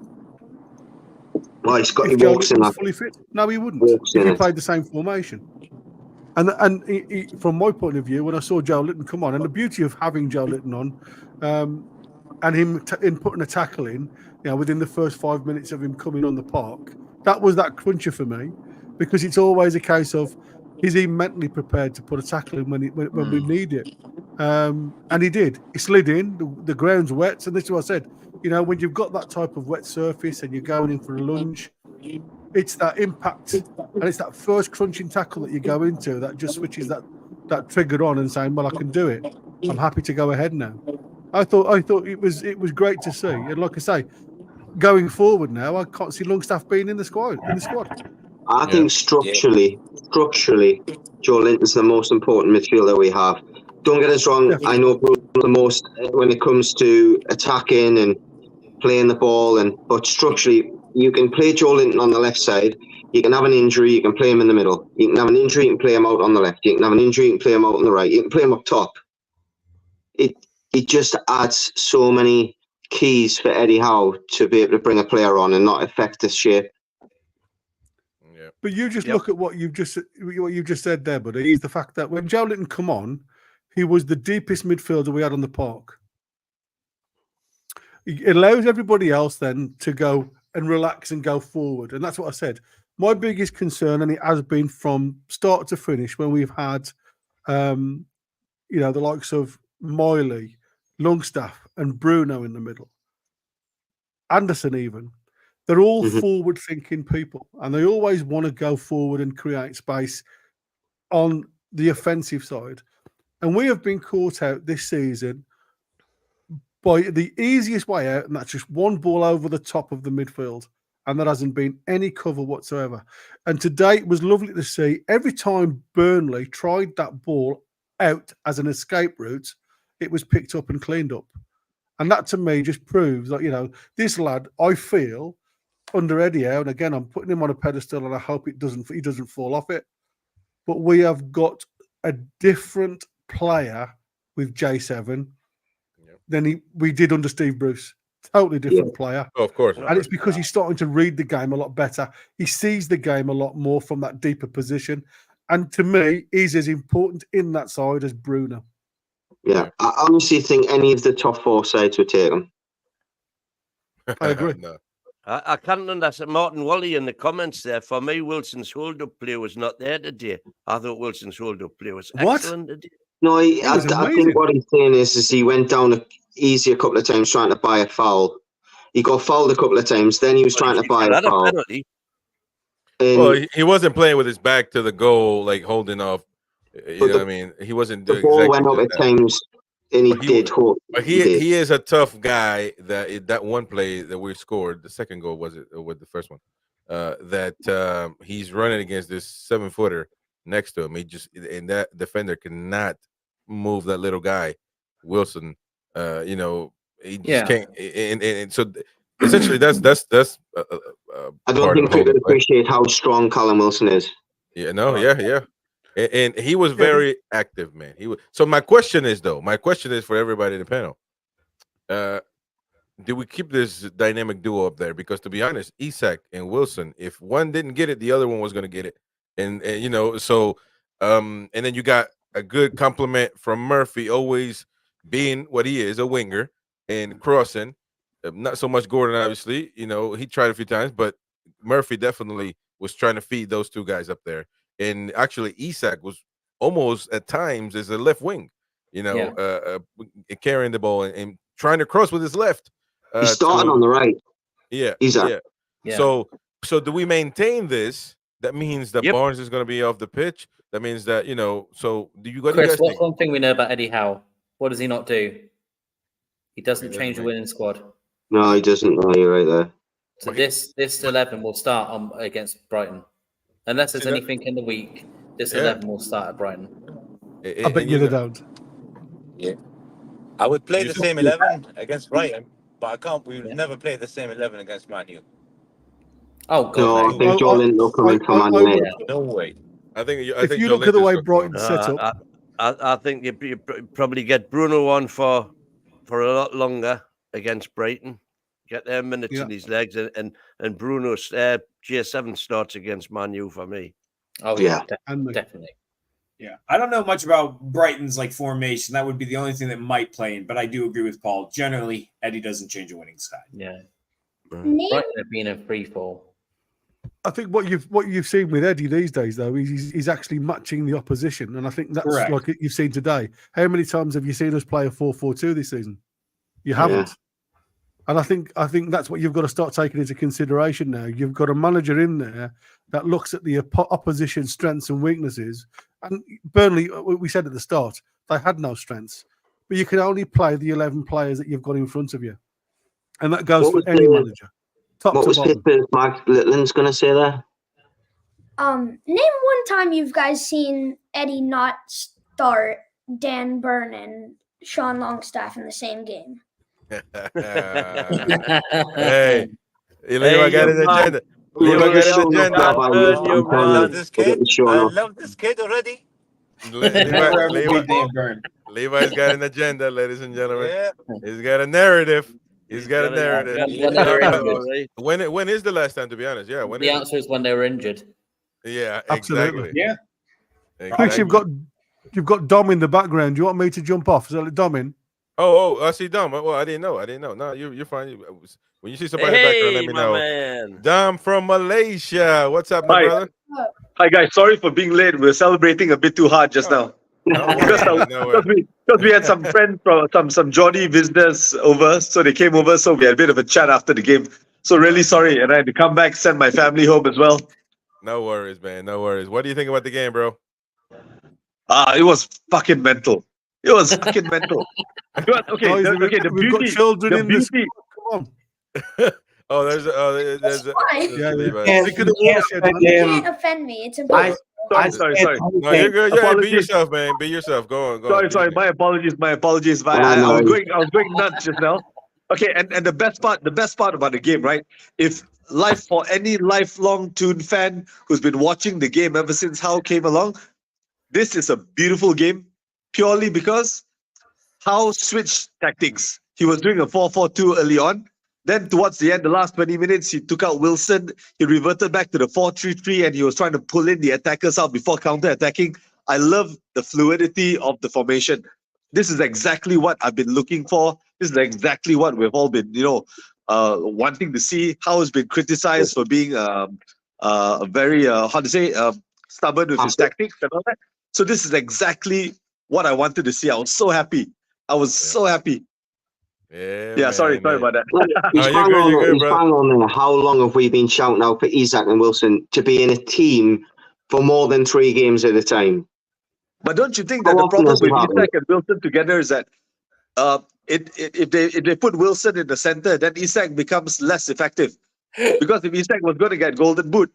Well, he walks in that. Fully fit? No, he wouldn't. If he played the same formation. And he, from my point of view, when I saw Joelinton come on, and the beauty of having Joelinton on, and him putting a tackle in, within the first 5 minutes of him coming on the park, that was that cruncher for me, because it's always a case of, is he mentally prepared to put a tackle in when we need it? And he did. He slid in. The ground's wet, and this is what I said. When you've got that type of wet surface and you're going in for a lunge, it's that impact and it's that first crunching tackle that you go into that just switches that trigger on and saying, well, I can do it. I'm happy to go ahead now. I thought it was great to see. And like I say, going forward now, I can't see Longstaff being in the squad. I think structurally, Joelinton's the most important midfielder we have. Don't get us wrong. Definitely. I know the most when it comes to attacking and playing the ball, but structurally, you can play Joelinton on the left side. You can have an injury, you can play him in the middle. You can have an injury, you can play him out on the left. You can have an injury, you can play him out on the right. You can play him up top. It just adds so many keys for Eddie Howe to be able to bring a player on and not affect the shape. Yeah. But you just look at what you've just said there, buddy. Is the fact that when Joelinton come on, he was the deepest midfielder we had on the park. It allows everybody else then to go and relax and go forward. And that's what I said. My biggest concern, and it has been from start to finish, when we've had, the likes of Miley, Longstaff, and Bruno in the middle, Anderson even, they're all forward-thinking people, and they always want to go forward and create space on the offensive side. And we have been caught out this season by the easiest way out, and that's just one ball over the top of the midfield. And there hasn't been any cover whatsoever. And today it was lovely to see every time Burnley tried that ball out as an escape route, it was picked up and cleaned up. And that to me just proves that, this lad, I feel, under Eddy Howe, and again, I'm putting him on a pedestal and I hope he doesn't fall off it. But we have got a different player with J7 than we did under Steve Bruce. Totally different player. Oh, of course. And it's because he's starting to read the game a lot better. He sees the game a lot more from that deeper position. And to me, he's as important in that side as Bruno. Yeah, I honestly think any of the top 4 sides would take him. I agree. No. I can't understand Martin Wally in the comments there. For me, Wilson's hold-up play was not there today. I thought Wilson's hold-up play was excellent today. No, I think what he's saying is he went down easy a couple of times trying to buy a foul. He got fouled a couple of times. Then he was trying to buy a foul. Well, he wasn't playing with his back to the goal, like holding off. You know what I mean? He wasn't. The ball went up at times, and he he is a tough guy. That one play that we scored, the second goal was it with the first one? He's running against this 7-footer next to him. And that defender cannot move that little guy, Wilson. He just can't. And so essentially, that's. I don't think people appreciate how strong Callum Wilson is. Yeah. And he was very active, man. So my question is for everybody in the panel: do we keep this dynamic duo up there? Because to be honest, Isak and Wilson, if one didn't get it, the other one was going to get it, and then you got a good compliment from Murphy, always being what he is, a winger, and crossing. Not so much Gordon, obviously. He tried a few times, but Murphy definitely was trying to feed those two guys up there, and actually Isak was almost at times as a left wing, carrying the ball and trying to cross with his left. He's starting on the right. Yeah, Isak. yeah. So do we maintain this? That means that Barnes is going to be off the pitch. That means that So do you Chris, guys what's think? one thing we know about Eddie Howe? What does he not do? He doesn't change the winning squad. No, he doesn't. No, you're right there. So this 11 will start against Brighton, unless there's anything in the week. This 11 will start at Brighton. I bet you they don't. Yeah, I would play the same 11 against Brighton, but I can't. We would never play the same 11 against Man U. Oh God! No, I think Joelinton will come in for Man United. No way. I think if you look at the way Brighton set up, I think you probably get Bruno on for a lot longer against Brighton. Get their minutes in his legs, and Bruno's G7 starts against Man U for me. Oh yeah, definitely. Yeah, I don't know much about Brighton's formation. That would be the only thing that might play in, but I do agree with Paul. Generally, Eddie doesn't change a winning side. Yeah, Brighton have been a free fall. I think what you've seen with Eddie these days, though, he's actually matching the opposition, and I think that's correct. Like you've seen today. How many times have you seen us play a 4-4-2 this season? You haven't, and I think that's what you've got to start taking into consideration now. You've got a manager in there that looks at the opposition's strengths and weaknesses. And Burnley, we said at the start, they had no strengths, but you can only play the 11 players that you've got in front of you, and that goes for any manager. What was Pittsburgh's Mark Littland's going to say there? Name one time you've guys seen Eddie not start Dan Burn and Sean Longstaff in the same game. Hey, Levi got an agenda. Levi got an agenda. I love this kid. I love this kid already. Levi's got an agenda, ladies and gentlemen. Yeah. He's got a narrative. He's got a narrative. When is the last time, to be honest? Yeah. The answer is when they were injured. Yeah, absolutely. Exactly. Yeah. Exactly. Actually, you've got Dom in the background. Do you want me to jump off? So let Dom in. Oh, I see Dom. Well, I didn't know. No, you're fine. When you see somebody in the background, let me know. Man. Dom from Malaysia. What's up, my brother? Hi, guys. Sorry for being late. We're celebrating a bit too hard just now. Because we had some friends from some Geordie visitors over, so they came over, so we had a bit of a chat after the game. So really sorry, and I had to come back, send my family home as well. No worries, man. No worries. What do you think about the game, bro? It was fucking mental. It was fucking mental. The we've got children in this. Come on. There's You can't offend me. It's important. Sorry. No, you're good. Yeah, be yourself, man. Be yourself. Go on. Sorry. My apologies. I was going nuts just now. Okay, and the best part about the game, right? If for any lifelong Toon fan who's been watching the game ever since Howe came along, this is a beautiful game purely because Howe switched tactics. He was doing a 4-4-2 early on. Then towards the end, the last 20 minutes, he took out Wilson. He reverted back to the 4-3-3, and he was trying to pull in the attackers out before counter-attacking. I love the fluidity of the formation. This is exactly what I've been looking for. This is exactly what we've all been, wanting to see. Howe has been criticized for being very, stubborn with his tactics and all that. So this is exactly what I wanted to see. I was so happy. So happy. Yeah, sorry about that. He's bang on there. How long have we been shouting out for Isak and Wilson to be in a team for more than 3 games at a time? But don't you think that the problem with Isak and Wilson together is that if they put Wilson in the center, then Isak becomes less effective? Because if Isak was going to get Golden Boot,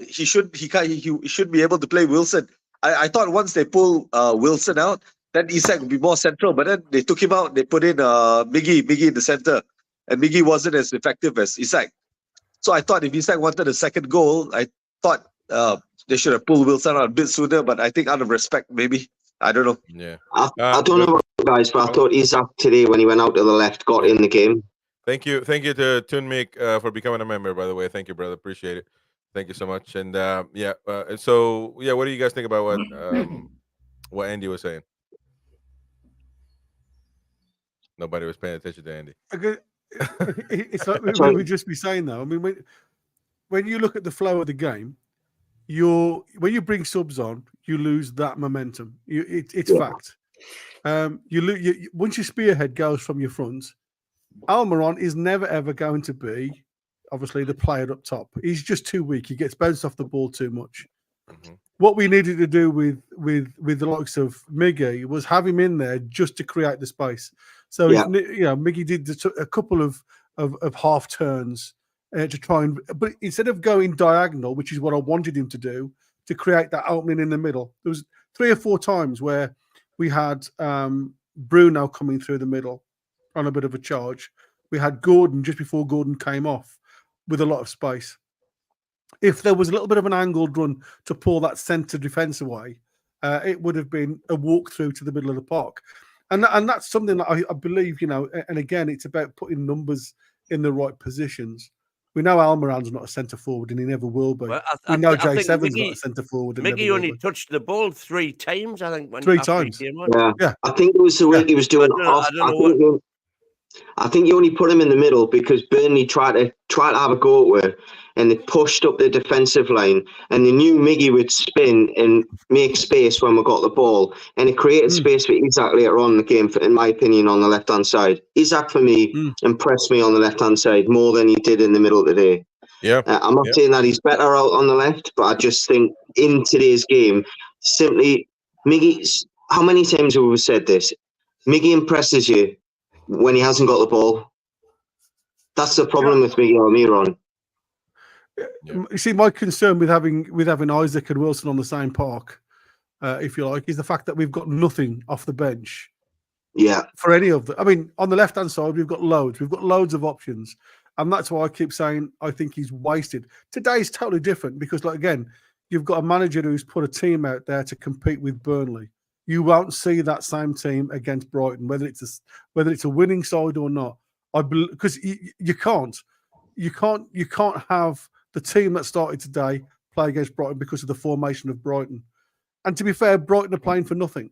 he should be able to play Wilson. I thought once they pull Wilson out, then Isak would be more central, but then they took him out. They put in Miggy in the center, and Miggy wasn't as effective as Isak. So I thought if Isak wanted a second goal, I thought they should have pulled Wilson out a bit sooner. But I think out of respect, maybe, I don't know. Yeah, I don't know about you guys, but I thought Isak today, when he went out to the left, got in the game. Thank you to Tunmik for becoming a member. By the way, thank you, brother. Appreciate it. Thank you so much. And what do you guys think about what Andy was saying? Nobody was paying attention to Andy. It's like we would just be saying, though. I mean, when you look at the flow of the game, when you bring subs on, you lose that momentum. It's fact. Once your spearhead goes from your front, Almiron is never ever going to be, obviously, the player up top. He's just too weak. He gets bounced off the ball too much. Mhm. What we needed to do with the likes of Miggy was have him in there just to create the space. So Miggy did a couple of half turns to try but instead of going diagonal, which is what I wanted him to do, to create that opening in the middle, there was 3 or 4 times where we had Bruno coming through the middle on a bit of a charge. We had Gordon just before Gordon came off with a lot of space. If there was a little bit of an angled run to pull that centre defence away, it would have been a walk through to the middle of the park. And that's something that I believe, and again, it's about putting numbers in the right positions. We know Almiron's not a centre forward and he never will be. Well, we know Jay think Seven's not a centre forward. And Miggy only touched the ball 3 times, I think. 3 times. Yeah. I think it was the week he was doing I think you only put him in the middle because Burnley tried to have a go at it, and they pushed up the defensive line, and they knew Miggy would spin and make space when we got the ball, and it created space for Isak later on in the game, in my opinion, on the left-hand side. Isak, for me, impressed me on the left-hand side more than he did in the middle today. Yeah. I'm not saying that he's better out on the left, but I just think in today's game, simply, Miggy, how many times have we said this? Miggy impresses you when he hasn't got the ball. That's the problem with Miguel Almiron. You see, my concern with having Isak and Wilson on the same park, if you like, is the fact that we've got nothing off the bench. Yeah. For any of them. I mean, on the left-hand side, we've got loads. We've got loads of options. And that's why I keep saying I think he's wasted. Today's totally different because, again, you've got a manager who's put a team out there to compete with Burnley. You won't see that same team against Brighton, whether it's a winning side or not. Because you can't have the team that started today play against Brighton because of the formation of Brighton. And to be fair, Brighton are playing for nothing.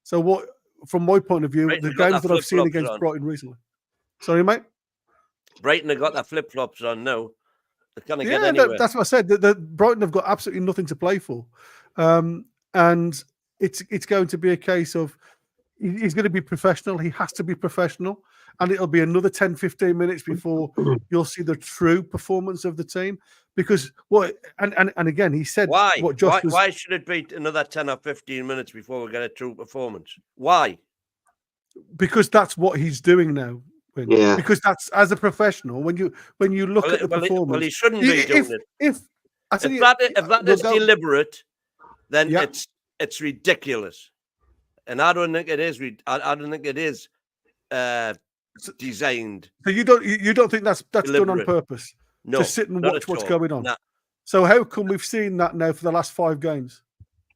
So from my point of view, the games that I've seen against Brighton recently. Sorry, mate. Brighton have got their flip flops on now. They can't get Yeah, anywhere. that's what I said. The Brighton have got absolutely nothing to play for, and it's going to be a case of he's going to be professional. He has to be professional, and it'll be another 10, 15 minutes before you'll see the true performance of the team. Because and again, he said why should it be another 10 or 15 minutes before we get a true performance? Why? Because that's what he's doing now. Yeah. Because that's, as a professional, when you look at the performance, well, he shouldn't be doing it. If that is deliberate, then it's ridiculous, and I don't think it is. I don't think it is designed. So you don't think that's deliberate. Done on purpose? No, to sit and watch what's going on. Nah. So how come we've seen that now for the last 5 games?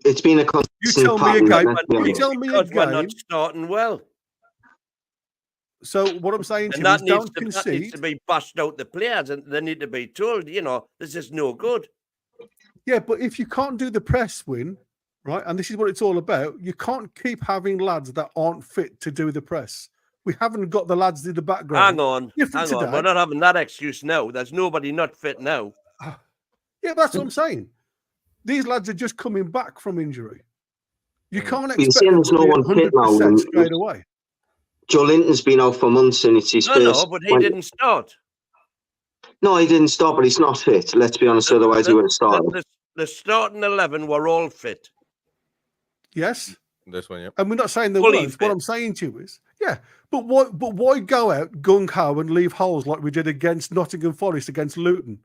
It's been a constant. You tell me a game. We're not starting well. So what I'm saying to and you that is don't needs concede. That needs to be bashed out the players, and they need to be told, this is no good. Yeah, but if you can't do the press win, right, and this is what it's all about, you can't keep having lads that aren't fit to do the press. We haven't got the lads in the background. Hang on. We're not having that excuse now. There's nobody not fit now. Yeah, that's what I'm saying. These lads are just coming back from injury. You can't expect them to be 100% straight away. Joelinton's been out for months and it's his first. No, but he didn't start. No, he didn't start, but he's not fit. Let's be honest, otherwise he would have started. The starting 11 were all fit. Yes. This one, yeah. And we're not saying they weren't. What I'm saying to you is, but why go out gung-ho and leave holes like we did against Nottingham Forest, against Luton?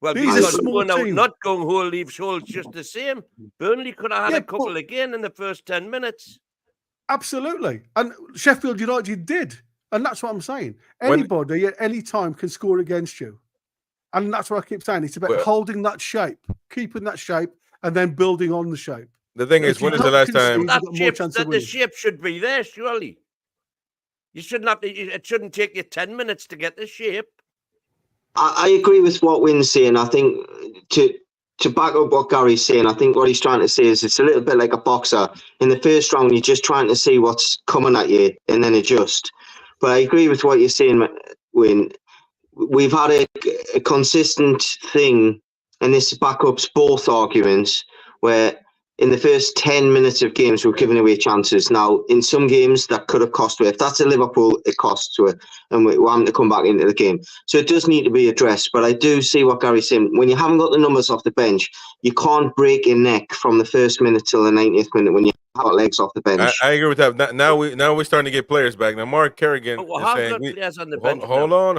Well, these are small teams. Not gung-ho leaves holes just the same. Burnley could have had a couple again in the first 10 minutes. Absolutely. And Sheffield United did. And that's what I'm saying. Anybody at any time can score against you. And that's what I keep saying. It's about holding that shape, keeping that shape, and then building on the shape. The thing is, when is the last time? The shape should be there, surely. You shouldn't have to, it shouldn't take you 10 minutes to get the shape. I agree with what Wynn's saying. I think to back up what Gary's saying, I think what he's trying to say is it's a little bit like a boxer. In the first round, you're just trying to see what's coming at you and then adjust. But I agree with what you're saying, Wynn. we've had a consistent thing, and this backups both arguments, where in the first 10 minutes of games, we're giving away chances. Now, in some games, that could have cost us. If that's a Liverpool, it costs us, and we're having to come back into the game. So it does need to be addressed. But I do see what Gary's saying. When you haven't got the numbers off the bench, you can't break your neck from the first minute till the 90th minute when you have got legs off the bench. I agree with that. Now we're starting to get players back. Now Mark Kerrigan is saying, players on the bench hold on.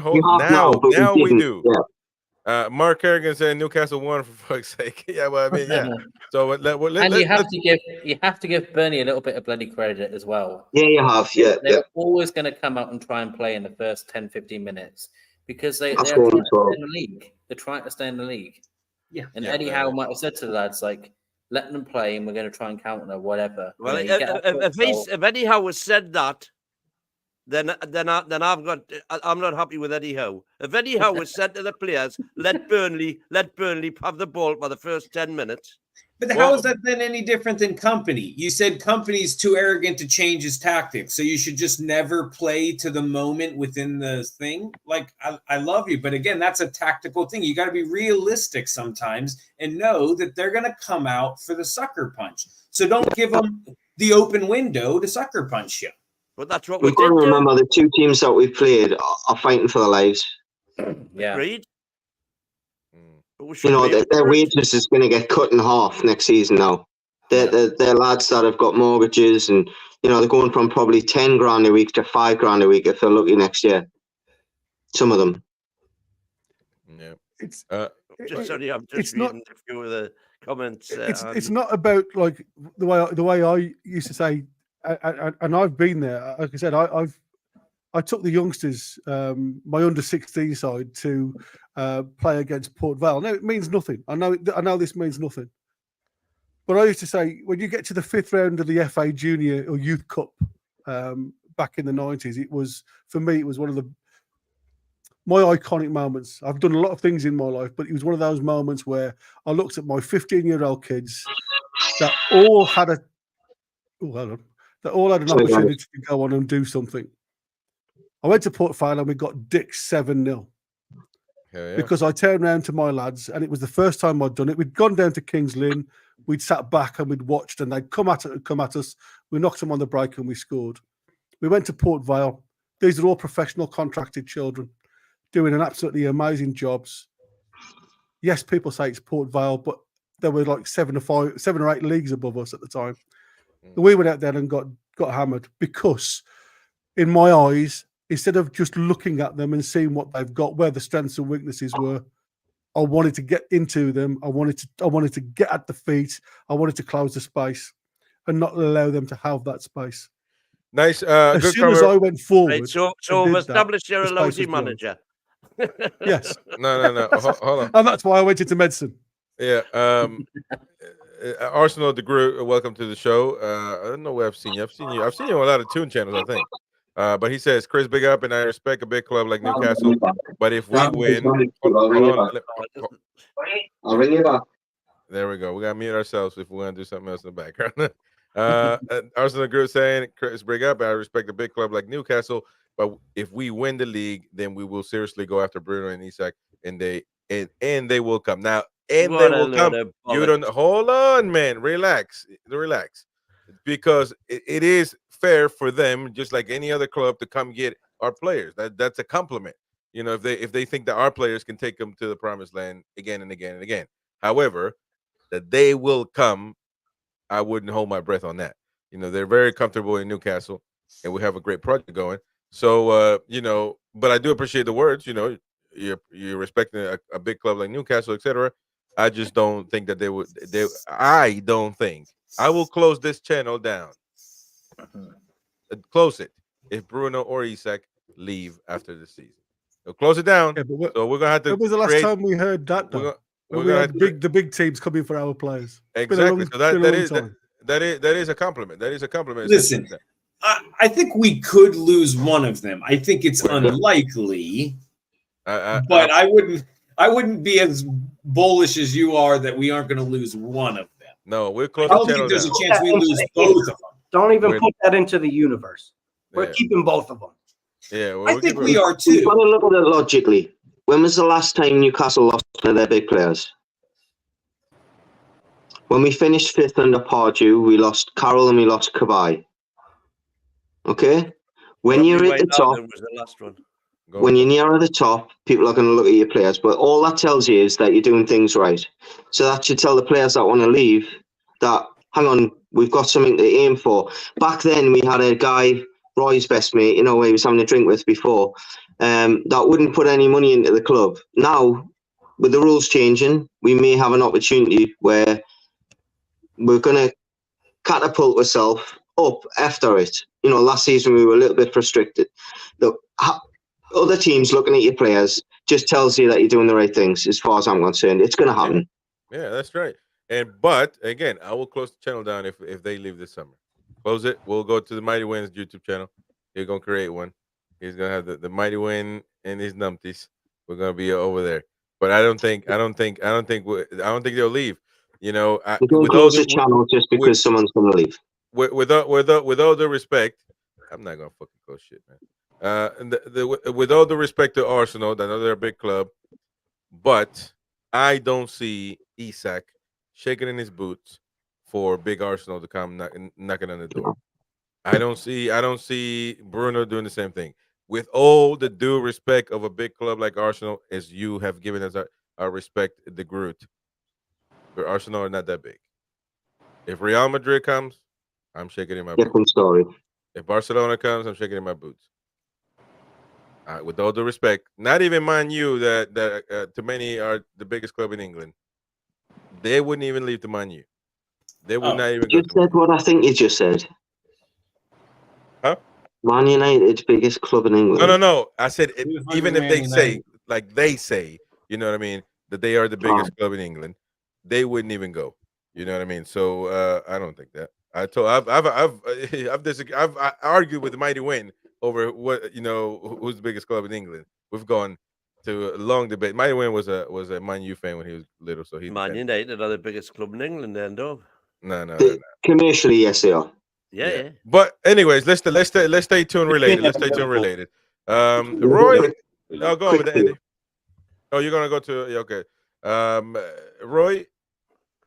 Now we do. Yeah. Mark Kerrigan saying Newcastle won, for fuck's sake. Yeah, well, I mean, yeah. So you have to give Burnley a little bit of bloody credit as well. Yeah, you have. Yeah, they're always going to come out and try and play in the first 10, 15 minutes because they're trying to stay in the league. They're trying to stay in the league. Yeah. And Eddie Howe might have said to the lads, like, let them play and we're going to try and counter whatever. Well, if Eddie Howe has said that, then I'm not happy with Eddie Howe. If Eddie Howe has said to the players, let Burnley have the ball for the first 10 minutes. But how is that then any different than Company? You said Company's too arrogant to change his tactics, so you should just never play to the moment within the thing. Like, I love you, but again, that's a tactical thing. You got to be realistic sometimes and know that they're going to come out for the sucker punch. So don't give them the open window to sucker punch you. But that's what we've got to remember. The two teams that we've played are fighting for their lives. Yeah. Agreed. You know, their wages is going to get cut in half next season now. They're lads that have got mortgages, and you know they're going from probably 10 grand a week to 5 grand a week if they're lucky next year. Some of them. Yeah. It's I'm just reading a few of the comments. It's not about like the way I used to say. And I've been there. Like I said, I took the youngsters, my under 16 side, to play against Port Vale. Now it means nothing. I know this means nothing. But I used to say when you get to the 5th round of the FA Junior or Youth Cup back in the 90s, it was one of my iconic moments. I've done a lot of things in my life, but it was one of those moments where I looked at my 15-year-old kids that all had an opportunity to go on and do something. I went to Port Vale and we got Dick 7-0 because I turned around to my lads and it was the first time I'd done it. We'd gone down to Kings Lynn, we'd sat back and we'd watched, and they'd come at us. We knocked them on the break and we scored. We went to Port Vale. These are all professional contracted children doing an absolutely amazing jobs. Yes, people say it's Port Vale, but there were like 7 or 8 leagues above us at the time. We went out there and got hammered because, in my eyes, instead of just looking at them and seeing what they've got, where the strengths and weaknesses were, I wanted to get into them. I wanted to get at the feet. I wanted to close the space and not allow them to have that space. Nice. As soon as I went forward, right, so we've established you're a lousy manager. Yes. No. Hold on. And that's why I went into medicine. Yeah. Arsenal de Groot, welcome to the show. I don't know where I've seen you. I've seen you on a lot of Toon channels, I think. But he says, Chris, big up, and I respect a big club like Newcastle. But if we win, I'll ring you back. There we go. We gotta mute ourselves if we want to do something else in the background. Arsenal de Groot saying, Chris, big up, I respect a big club like Newcastle. But if we win the league, then we will seriously go after Bruno and Isak, and they will come now. And they will come. You don't hold on, man. Relax, because it is fair for them, just like any other club, to come get our players. That's a compliment. You know, if they think that our players can take them to the promised land again and again and again. However, that they will come, I wouldn't hold my breath on that. You know, they're very comfortable in Newcastle, and we have a great project going. So, you know, but I do appreciate the words. You know, you're respecting a big club like Newcastle, etc. I just don't think that they would. I don't think. I will close this channel down. Close it if Bruno or Isak leave after the season. They'll close it down. Yeah, so we're gonna have to. When was the last time we heard that? We had the big teams coming for our players. Exactly. So that is a compliment. That is a compliment. Listen, I think we could lose one of them. I think it's unlikely, but I wouldn't be as bullish as you are that we aren't going to lose one of them. No, we're close. I don't think there's a chance we lose both of them. Don't even put that into the universe. We're keeping both of them. Yeah, I think we are too. You've got to look at it logically. when was the last time Newcastle lost one of their big players? When we finished 5th under Pardew, we lost Carroll and we lost Cabai. Okay? When you're at the top, was the last one. when you're near the top, people are going to look at your players. But all that tells you is that you're doing things right. So that should tell the players that want to leave that, hang on, we've got something to aim for. Back then, we had a guy, Roy's best mate, who he was having a drink with before, that wouldn't put any money into the club. Now, with the rules changing, we may have an opportunity where we're going to catapult ourselves up after it. Last season we were a little bit restricted. Look, other teams looking at your players just tells you that you're doing the right things. As far as I'm concerned, it's going to happen. Yeah, that's right. But again, I will close the channel down if they leave this summer. Close it. We'll go to the Mighty Win's YouTube channel. He's gonna create one. He's gonna have the Mighty Win and his numpties. We're gonna be over there. But I don't think they'll leave. We don't close the channel just because someone's going to leave. With all the respect, I'm not gonna fucking close shit, man. With all the respect to Arsenal, I know they're a big club, but I don't see Isak shaking in his boots for big Arsenal to come knocking on the door. I don't see Bruno doing the same thing. With all the due respect of a big club like Arsenal, as you have given us our respect, the Groot. But Arsenal are not that big. If Real Madrid comes, I'm shaking in my boots. Different story. If Barcelona comes, I'm shaking in my boots. With all due respect, not even mind you that to many are the biggest club in England. They wouldn't even leave to Man U. They would not even. You just said what I think you just said. Huh? Man United, biggest club in England. No. I said even if they say, like they say, you know what I mean, that they are the biggest club in England, they wouldn't even go. You know what I mean? So I don't think that. I've argued with the Mighty Win over who's the biggest club in England. We've gone to a long debate. Mighty Win was a Man U fan when he was little, so he Man United are the biggest club in England, then, dog. No. Commercially, yes, they are. Yeah. But anyways, let's stay tuned related. Let's stay tuned related. Roy, I'll go with the Andy. Oh, you're gonna go to okay. Roy.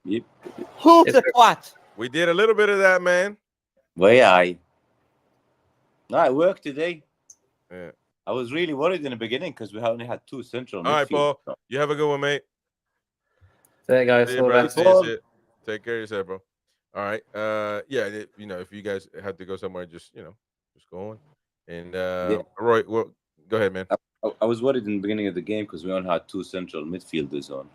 Yep. Who's the twat? We did a little bit of that, man. No, it worked today. Yeah. I was really worried in the beginning because we only had 2 central. All right, Paul. You have a good one, mate. There you go. See you, bro. Take care of yourself, bro. All right. If you guys have to go somewhere, just go on. And Roy, well, go ahead, man. I was worried in the beginning of the game because we only had 2 central midfielders on,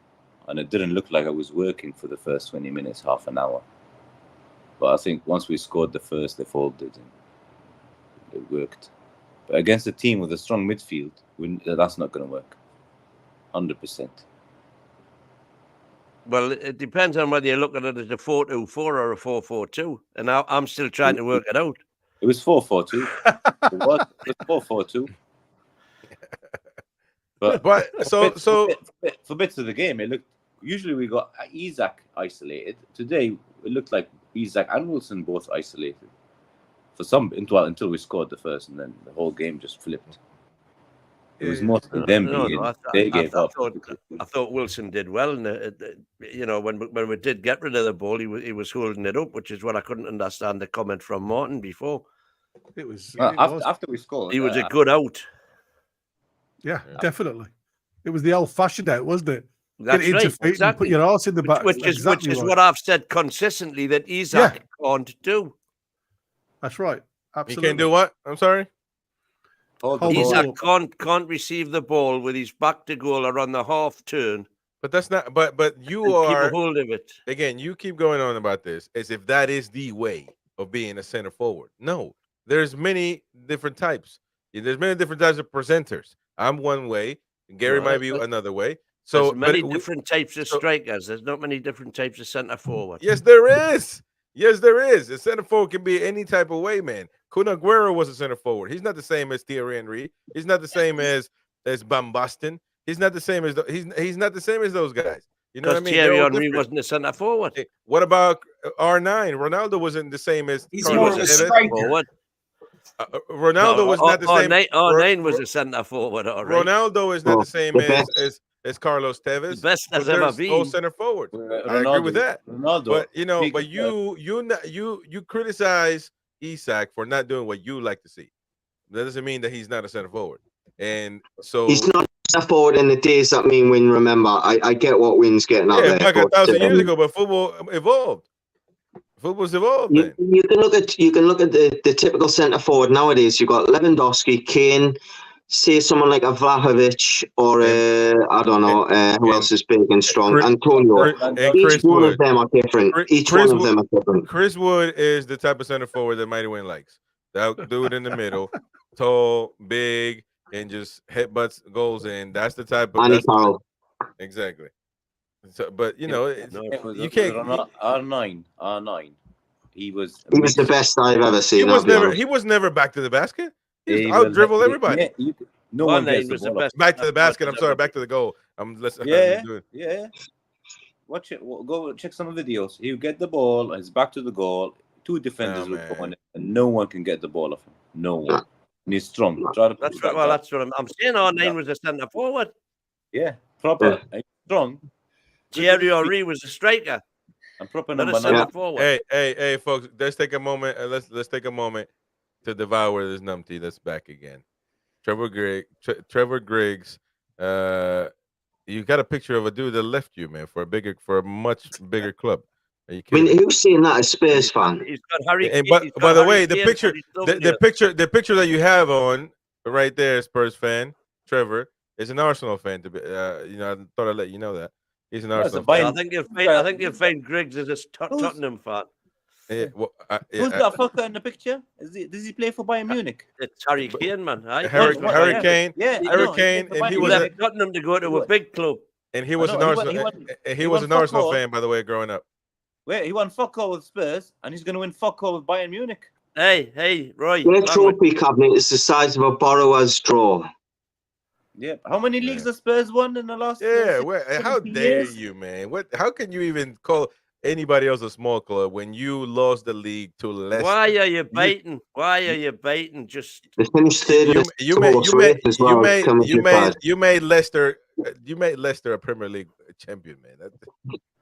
and it didn't look like I was working for the first 20 minutes, half an hour. But I think once we scored the first, they folded and it worked. But against a team with a strong midfield, that's not going to work. 100%. Well, it depends on whether you look at it as a 4-2-4 or a 4-4-2. And I'm still trying to work it out. It was 4-4-2. It was 4-4-2. But for bits of the game, it looked. Usually we got Isak isolated. Today it looked like Isak and Wilson both isolated. For some until we scored the first, and then the whole game just flipped. It was mostly them they gave up. I thought Wilson did well, and when we did get rid of the ball, he was holding it up, which is what I couldn't understand the comment from Martin before. It was after we scored. He was a good out. Yeah, definitely. It was the old-fashioned out, wasn't it? That's Get right, exactly. And put your arse in the back. Which is what I've said consistently that Isak can't do. That's right. Absolutely. He can't do what? I'm sorry. Isak can't receive the ball with his back to goal or on the half turn. But that's not. But you are keep a hold of it again. You keep going on about this as if that is the way of being a center forward. No, there's many different types. There's many different types of presenters. I'm one way. Gary might be another way. So there's many different types of strikers. There's not many different types of center forward. Yes, there is. Yes, there is. A center forward can be any type of way, man. Kun Aguero was a center forward. He's not the same as Thierry Henry. He's not the same as Van Basten. He's not the same as he's not the same as those guys. You know what I mean? Thierry Henry wasn't a center forward. What about R9? Ronaldo wasn't the same as he's more of a striker. Ronaldo was not the same. Nane was a centre forward. All right. Ronaldo is not the same as Carlos Tevez. The best as ever been. All center forwards. I agree with that. Ronaldo, but you criticize Isak for not doing what you like to see. That doesn't mean that he's not a center forward. And so he's not a center forward in the days that mean win. Remember, I get what Win's getting out there. Like 1,000 years ago, but football evolved. Football's evolved. You can look at the typical centre forward nowadays. You've got Lewandowski, Kane, say someone like a Vlahovic, or I don't know who else is big and strong. Antonio. Each one of them are different. Chris Wood is the type of centre forward that Mighty Win likes. That dude in the middle, tall, big, and just headbutts goals in. That's the type of. Exactly. So, but you can't. R9. He was the best I've ever seen. He was never back to the basket. He out dribble everybody. No one gets the ball. Back to the basket. I'm sorry. Back to the goal. Yeah. Watch it. Go check some videos. He'll get the ball. He's back to the goal. Two defenders will go on it, and no one can get the ball off him. No one. And he's strong. That's what I'm saying. R9 was a centre forward. Yeah, proper. Strong. Thierry Henry was a striker. And proper number 9 forward. Hey, folks. Let's take a moment. Let's take a moment to devour this numpty that's back again. Trevor Griggs. You got a picture of a dude that left you, man, for a much bigger club. I mean, who's seeing that? A Spurs fan. He's got Harry. And by the way, the picture that you have on right there, Spurs fan, Trevor, is an Arsenal fan. To be, I thought I'd let you know that he's an Arsenal fan. I think you'll find Griggs is a Tottenham fan. Yeah, who's that fucker in the picture? Does he play for Bayern Munich? It's Harry Kane, man. Harry Kane. Yeah, Harry Kane, and he was left Tottenham to go to a big club. And he was an Arsenal. He was an Arsenal fan, by the way, growing up. Wait, he won fuck all with Spurs, and he's going to win fuck all with Bayern Munich. Hey, Roy. Their trophy cabinet is the size of a borrower's drawer. Yeah. How many leagues the Spurs won in the last? How dare you, man? How can you even call anybody else a small club when you lost the league to Leicester? Why are you baiting? Just they finished third. You made Leicester a Premier League champion, man.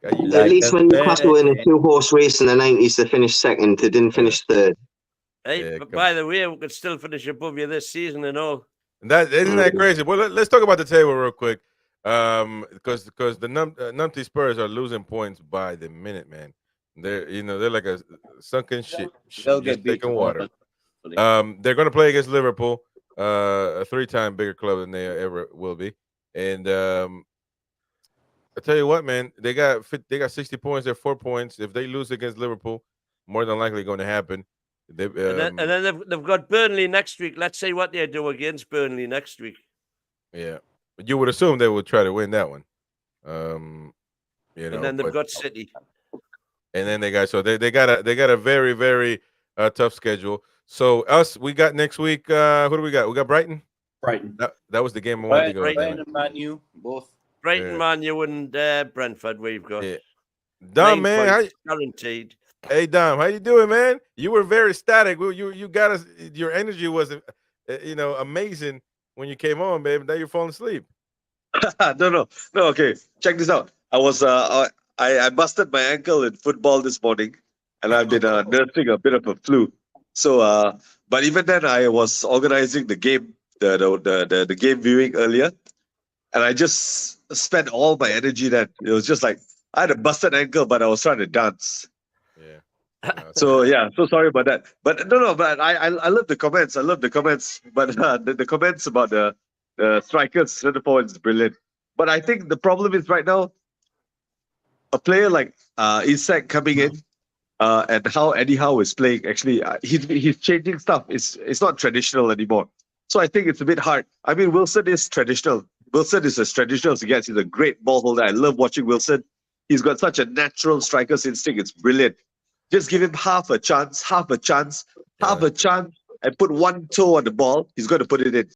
At least when Newcastle were in a 2-horse race in the 90s, they finished second. They didn't finish third. Hey, but by the way, we could still finish above you this season and all. Isn't that crazy? Well, let's talk about the table real quick, because the numpty Spurs are losing points by the minute, man. They're like a sunken ship. They'll get taking water. They're going to play against Liverpool, a 3-time bigger club than they ever will be, and I tell you what, man, they got 60 points. They're 4 points. If they lose against Liverpool, more than likely going to happen. And then they've got Burnley next week. Let's see what they do against Burnley next week. Yeah, but you would assume they would try to win that one. And then they've got City. And then they got a very, very tough schedule. So we got next week. Who do we got? We got Brighton. That was the game I wanted to go. Brighton and Man U, both. Brighton, Man U, and Brentford. We've got. Yeah. Dom, man, guaranteed. Hey, Dom, how you doing, man? You were very static. You got us. Your energy was, amazing when you came on, babe. Now you're falling asleep. No. Okay, check this out. I was I busted my ankle in football this morning, and I've been nursing a bit of a flu. So, but even then, I was organizing the game, the game viewing earlier, and I just spent all my energy. That it was just like I had a busted ankle, but I was trying to dance. So sorry about that. But no, but I love the comments. I love the comments. But the comments about the strikers, center forwards is brilliant. But I think the problem is right now, a player like Isak coming in, and how Eddie Howe is playing. Actually, he's changing stuff. It's not traditional anymore. So I think it's a bit hard. I mean, Wilson is traditional. Wilson is as traditional as he gets. He's a great ball holder. I love watching Wilson. He's got such a natural striker's instinct. It's brilliant. Just give him half a chance, and put one toe on the ball. He's going to put it in,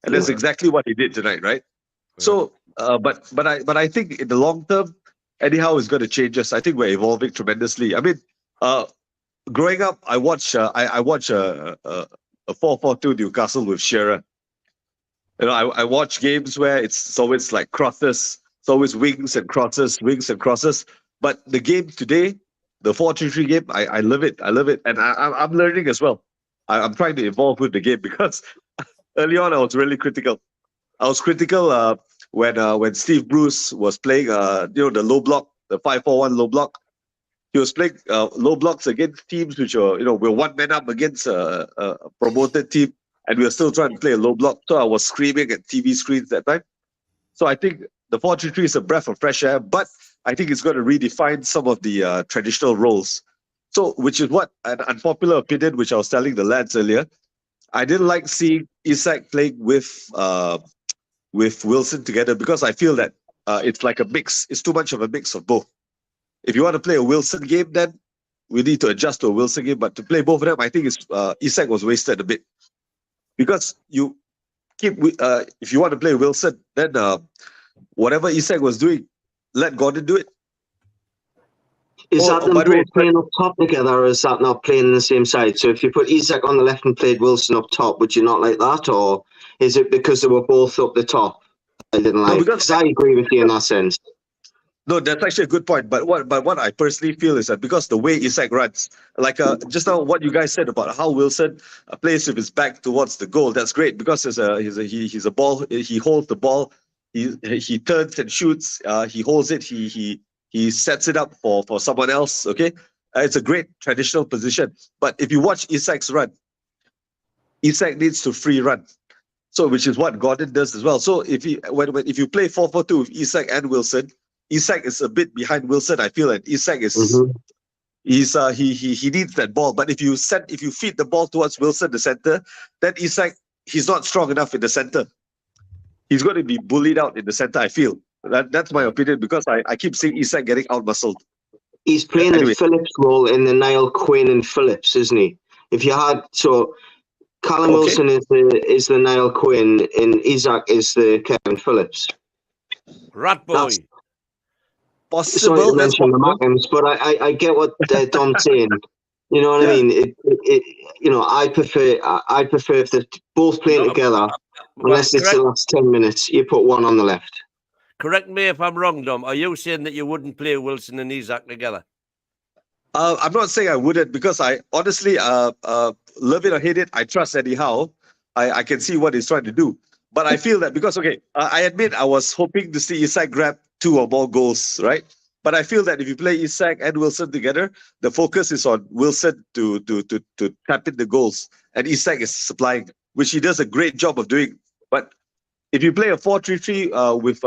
and that's exactly what he did tonight, right? Yeah. So, but I think in the long term, Eddie Howe is going to change us. I think we're evolving tremendously. I mean, growing up, I watch a 4-4-2 Newcastle with Shearer. You know, I watch games where it's always like crosses, it's always wings and crosses. But the game today, the 4-3-3 game, I love it. And I'm learning as well. I'm trying to evolve with the game because early on I was really critical. I was critical when Steve Bruce was playing the low block, the 5-4-1 low block. He was playing low blocks against teams which are, we're one man up against a promoted team, and we were still trying to play a low block. So I was screaming at TV screens that time. So I think the 4-3-3 is a breath of fresh air, but I think it's going to redefine some of the traditional roles. So, which is what an unpopular opinion, which I was telling the lads earlier. I didn't like seeing Isak playing with Wilson together because I feel that it's like a mix. It's too much of a mix of both. If you want to play a Wilson game, then we need to adjust to a Wilson game. But to play both of them, I think Isak was wasted a bit because you keep. If you want to play Wilson, then whatever Isak was doing, let Gordon do it. Is that them both playing up top together, or is that not playing on the same side? So if you put Isak on the left and played Wilson up top, would you not like that, or is it because they were both up the top? I didn't like. Because I agree with you in that sense. No, that's actually a good point. But what I personally feel is that because the way Isak runs, like just now what you guys said about how Wilson plays with his back towards the goal, that's great because he's a ball. He holds the ball. He turns and shoots. He holds it. He sets it up for someone else. Okay, it's a great traditional position. But if you watch Isak's run, Isak needs to free run. So which is what Gordon does as well. So if you play 4-4-2 with Isak and Wilson, Isak is a bit behind Wilson. I feel that Isak is he needs that ball. But if you feed the ball towards Wilson, the center, then Isak, he's not strong enough in the center. He's going to be bullied out in the center. I feel that's my opinion because I keep seeing Isak getting out muscled. He's playing the Phillips role in the Niall Quinn and Phillips, isn't he? If you had Callum Wilson is the Niall Quinn and Isak is the Kevin Phillips. Rat boy. Possible. Sorry to mention the Mackhams, but I get what Dom's saying. You know what I mean? I prefer if they're both playing together, unless it's the last 10 minutes. You put one on the left. Correct me if I'm wrong, Dom. Are you saying that you wouldn't play Wilson and Isak together? I'm not saying I wouldn't because I honestly, love it or hate it, I trust Eddie Howe. I can see what he's trying to do. But I feel that because, I admit I was hoping to see Isak grab 2 or more goals, right? But I feel that if you play Isak and Wilson together, the focus is on Wilson to tap in the goals. And Isak is supplying, which he does a great job of doing. But if you play a 4-3-3 with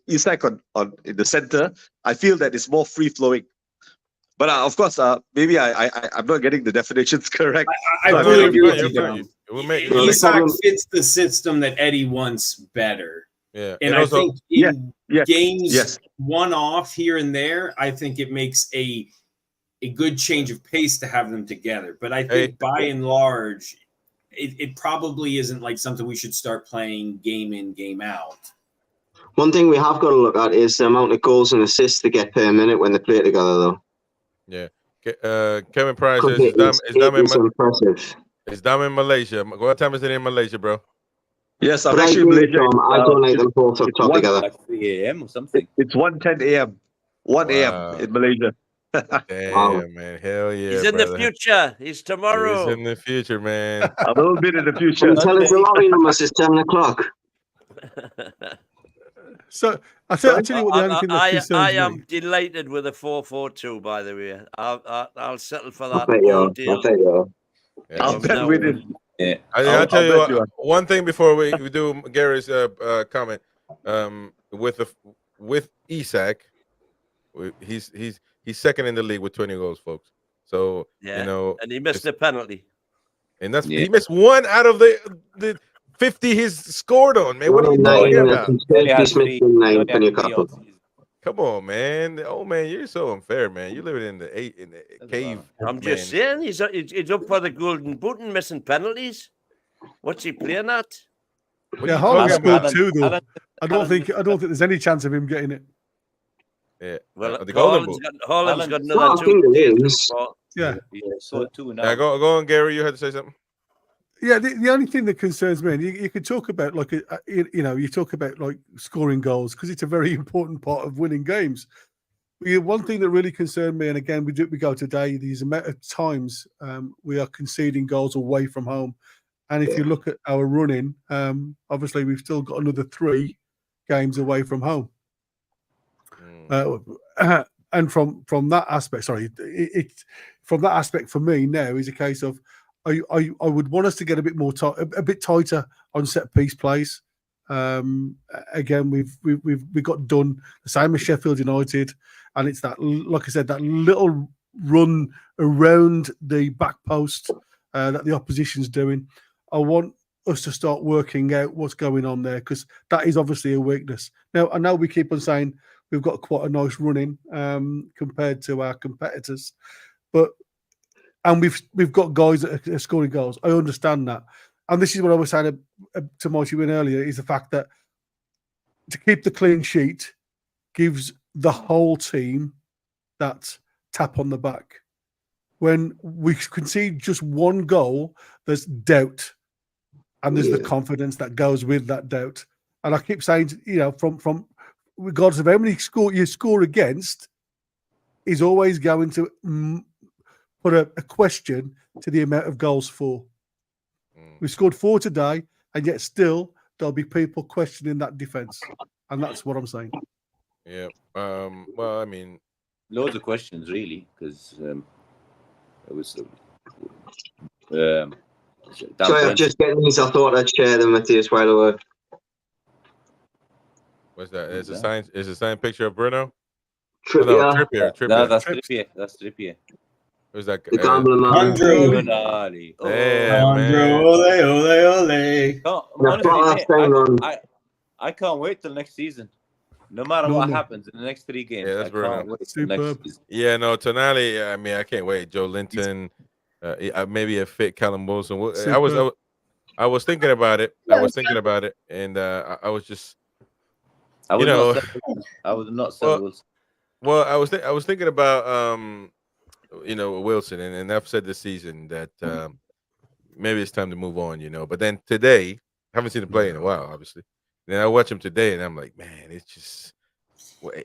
Isak on in the center, I feel that it's more free-flowing. But of course, maybe I'm not getting the definitions correct. I really agree with you. Isak fits the system that Eddie wants better. Yeah, and I think in games one off here and there, I think it makes a good change of pace to have them together. But I think by and large, it probably isn't like something we should start playing game in, game out. One thing we have got to look at is the amount of goals and assists they get per minute when they play together, though. Yeah. Kevin Price is Dom in Malaysia. What time is it in Malaysia, bro? Yes, I'm actually in Malaysia. I don't like them both up top together. Like 3 a.m. or something. It's 1:10 a.m. 1 a.m. in Malaysia. Damn, man. Hell yeah. He's in the future. He's tomorrow. He's in the future, man. A little bit in the future. Tell us the lottery numbers is 7 o'clock. So I tell you what the only thing that concerns I am me. delighted with a 4-4-2. By the way, I'll settle for that. I'll bet you are. I'll bet with it. Yeah, I'll tell you one thing before we do Gary's comment. With Isak, he's second in the league with 20 goals, folks. So and he missed a penalty, and he missed one out of the 50 he's scored on, man. What are you talking about? Come on, man. Oh, man, you're so unfair, man. You living in the cave. I'm just saying he's up for the golden boot and missing penalties. What's he playing at? Yeah, Haaland scored 2 though. I don't think there's any chance of him getting it. Yeah. Well, the golden boot. Haaland's got another 2. Yeah. scored two now. Yeah, go on, Gary. You had to say something. Yeah, the only thing that concerns me, and you could talk about like you talk about like scoring goals because it's a very important part of winning games. But one thing that really concerned me, and again we go today, these amount of times we are conceding goals away from home, and if you look at our running, obviously we've still got another 3 games away from home. And from that aspect, from that aspect for me now is a case of I would want us to get a bit more a bit tighter on set piece plays. Again, we've got done the same as Sheffield United, and it's that, like I said, that little run around the back post that the opposition's doing. I want us to start working out what's going on there because that is obviously a weakness. Now I know we keep on saying we've got quite a nice running compared to our competitors, and we've got guys that are scoring goals. I understand that, and this is what I was saying to Mighty Win earlier: is the fact that to keep the clean sheet gives the whole team that tap on the back. When we concede just one goal, there's doubt, and there's the confidence that goes with that doubt. And I keep saying, from regardless of how many you score against, is always going to put a question to the amount of goals for. We scored 4 today, and yet still there'll be people questioning that defense, and that's what I'm saying. Yeah. Well, I mean, loads of questions really, because it was. Sorry, I'm just getting these. I thought I'd share them with you as well. What's that? Is a signed picture of Bruno? Trippier. No, Trippier. No, that's Trippier. That's Trippier. Who's that? The gambler man. Andrew. Ole. Honestly, I can't wait till next season. No matter what happens in the next 3 games. Yeah, that's Bruno. Next Yeah, no, Tonali. I mean, I can't wait. Joelinton, maybe a fit Callum Wilson. I was thinking about it. And I was just, I would not sell Wilson. Well, I was thinking about Wilson, and I've said this season that maybe it's time to move on. But then today, I haven't seen him play in a while, obviously. Then I watch him today, and I'm like, man, it's just.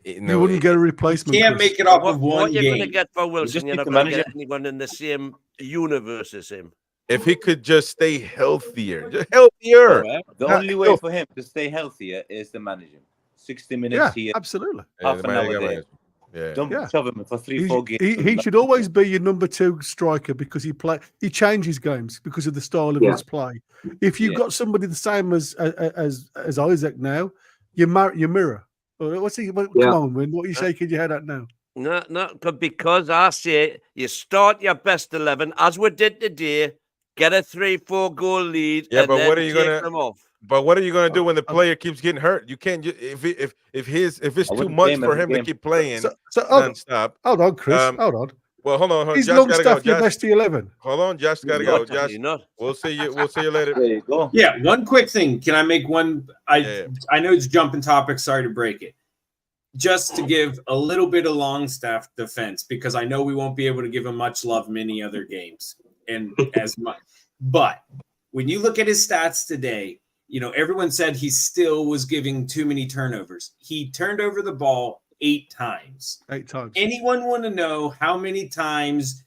You wouldn't get a replacement. Can't make it off of one What game. you're going to get for Wilson, you're not going to get anyone in the same universe as him. If he could just stay healthier. The only way for him to stay healthier is to manage him. 60 minutes here. Absolutely. Half an hour there. Don't shove him for 3-4 games. He should always be your number 2 striker because he changes games because of the style of his play. If you've got somebody the same as Isak now, you mirror. What's he? Come on, Win. What are you shaking your head at now? No, because I say you start your best 11 as we did today. Get a 3-4 goal lead. Yeah, and but then what are you take them off? But what are you gonna do when the player keeps getting hurt? You can't just if it's too much for him to keep playing non-stop. Hold on, Chris. Hold on. Well, hold on. He's Josh Longstaff gotta go. your best 11. Hold on, Josh gotta go. Josh, we'll see you later. There you go. Yeah, one quick thing. Can I make one? I know it's jumping topics. Sorry to break it. Just to give a little bit of Longstaff defense, because I know we won't be able to give him much love many other games and as much. But when you look at his stats today, everyone said he still was giving too many turnovers. He turned over the ball 8 times. 8 times. Anyone want to know how many times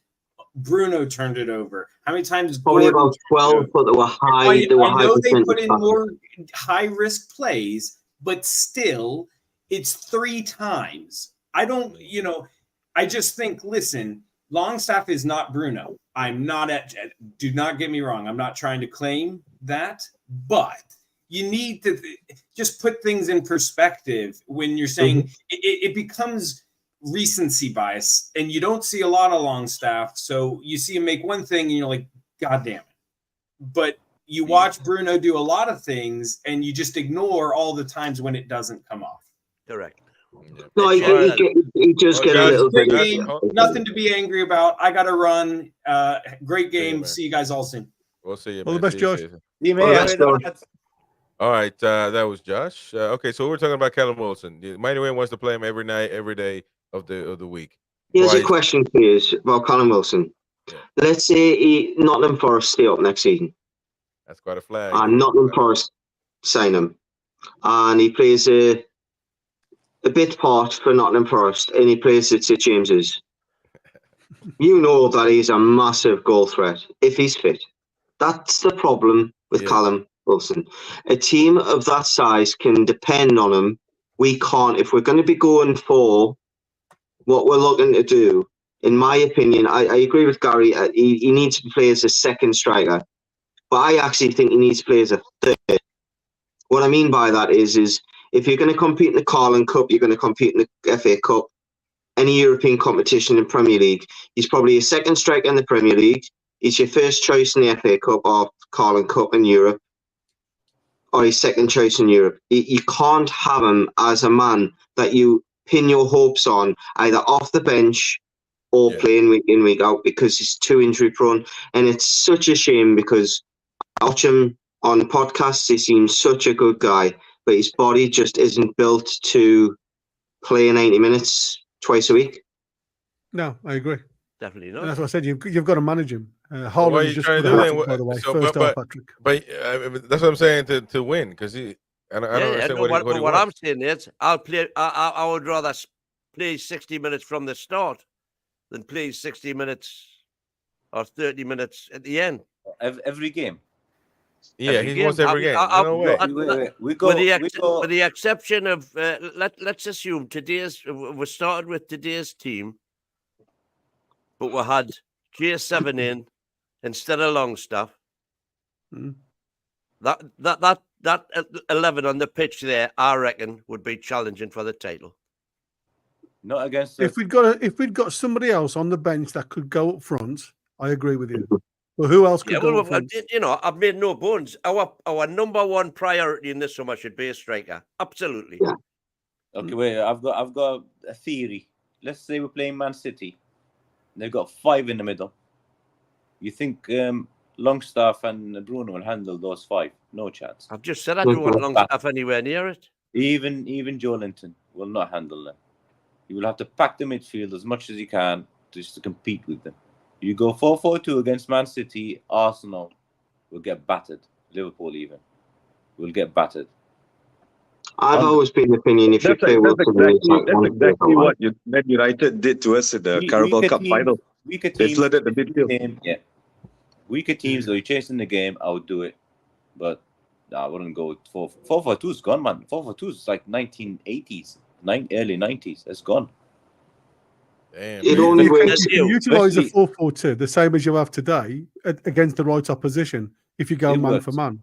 Bruno turned it over? How many times? Probably about 12, but they were high. I know they put in more high-risk plays, but still, it's 3 times. I don't, I just think, listen, Longstaff is not Bruno. I'm not do not get me wrong. I'm not trying to claim that, but you need to just put things in perspective when you're saying it becomes recency bias, and you don't see a lot of Longstaff. So you see him make one thing and you're like, God damn it. But you watch Bruno do a lot of things and you just ignore all the times when it doesn't come off. Correct. No, he just get a little great bit. game. Nothing to be angry about. I got to run. Great game. See you guys all soon. We'll see you. All the best, Josh. All right, that was Josh. Okay, so we're talking about Callum Wilson. Mighty Wayne wants to play him every night, every day of the week. Here's a question for you about Callum Wilson. Let's say Nottingham Forest stay up next season. That's quite a flag. And Nottingham Forest sign him. And he plays a bit part for Nottingham Forest, and he plays at St James's. You know that he's a massive goal threat if he's fit. That's the problem with Callum Wilson. A team of that size can depend on him. We can't. If we're going to be going for what we're looking to do, in my opinion, I agree with Gary. He needs to play as a second striker. But I actually think he needs to play as a third. What I mean by that is if you're going to compete in the Carling Cup, you're going to compete in the FA Cup, any European competition in Premier League, he's probably a second striker in the Premier League. He's your first choice in the FA Cup or Carling Cup in Europe, or his second choice in Europe. You can't have him as a man that you pin your hopes on, either off the bench or playing week in, week out, because he's too injury prone. And it's such a shame because I watch him on podcasts, he seems such a good guy, but his body just isn't built to play 90 minutes twice a week. No, I agree. Definitely not. And that's what I said. You've got to manage him. Why are Haaland you just trying to put a do hat-trick, by the way. First half hat-trick. But that's what I'm saying, to win, because I don't understand what I'm saying is, I would rather play 60 minutes from the start than play 60 minutes or 30 minutes at the end. Every game. Yeah, he wants every game. No way. With the exception of let's assume we started with today's team, but we had J7 in instead of Longstaff. That 11 on the pitch there, I reckon, would be challenging for the title. Not against. If we'd got somebody else on the bench that could go up front, I agree with you. Well, who else could go up front? I've made no bones. Our number one priority in this summer should be a striker. Absolutely. Yeah. Okay, wait. I've got a theory. Let's say we're playing Man City. They've got 5 in the middle. You think Longstaff and Bruno will handle those 5? No chance. I've just said I don't want Longstaff anywhere near it. Even Joelinton will not handle them. You will have to pack the midfield as much as you can just to compete with them. You go 4-4-2 against Man City, Arsenal will get battered. Liverpool even will get battered. I've always been the opinion if you play Wilson, that's exactly what Man United did to us in the Carabao Cup final. They flooded the midfield. Yeah, weaker teams, though, you're chasing the game, I would do it. But I wouldn't go 4-4-2 is gone, man. 4-4-2 is like 1980s, early 90s. It's gone. Damn, you can utilise a 4-4-2 the same as you have today against the right opposition if you go man for man.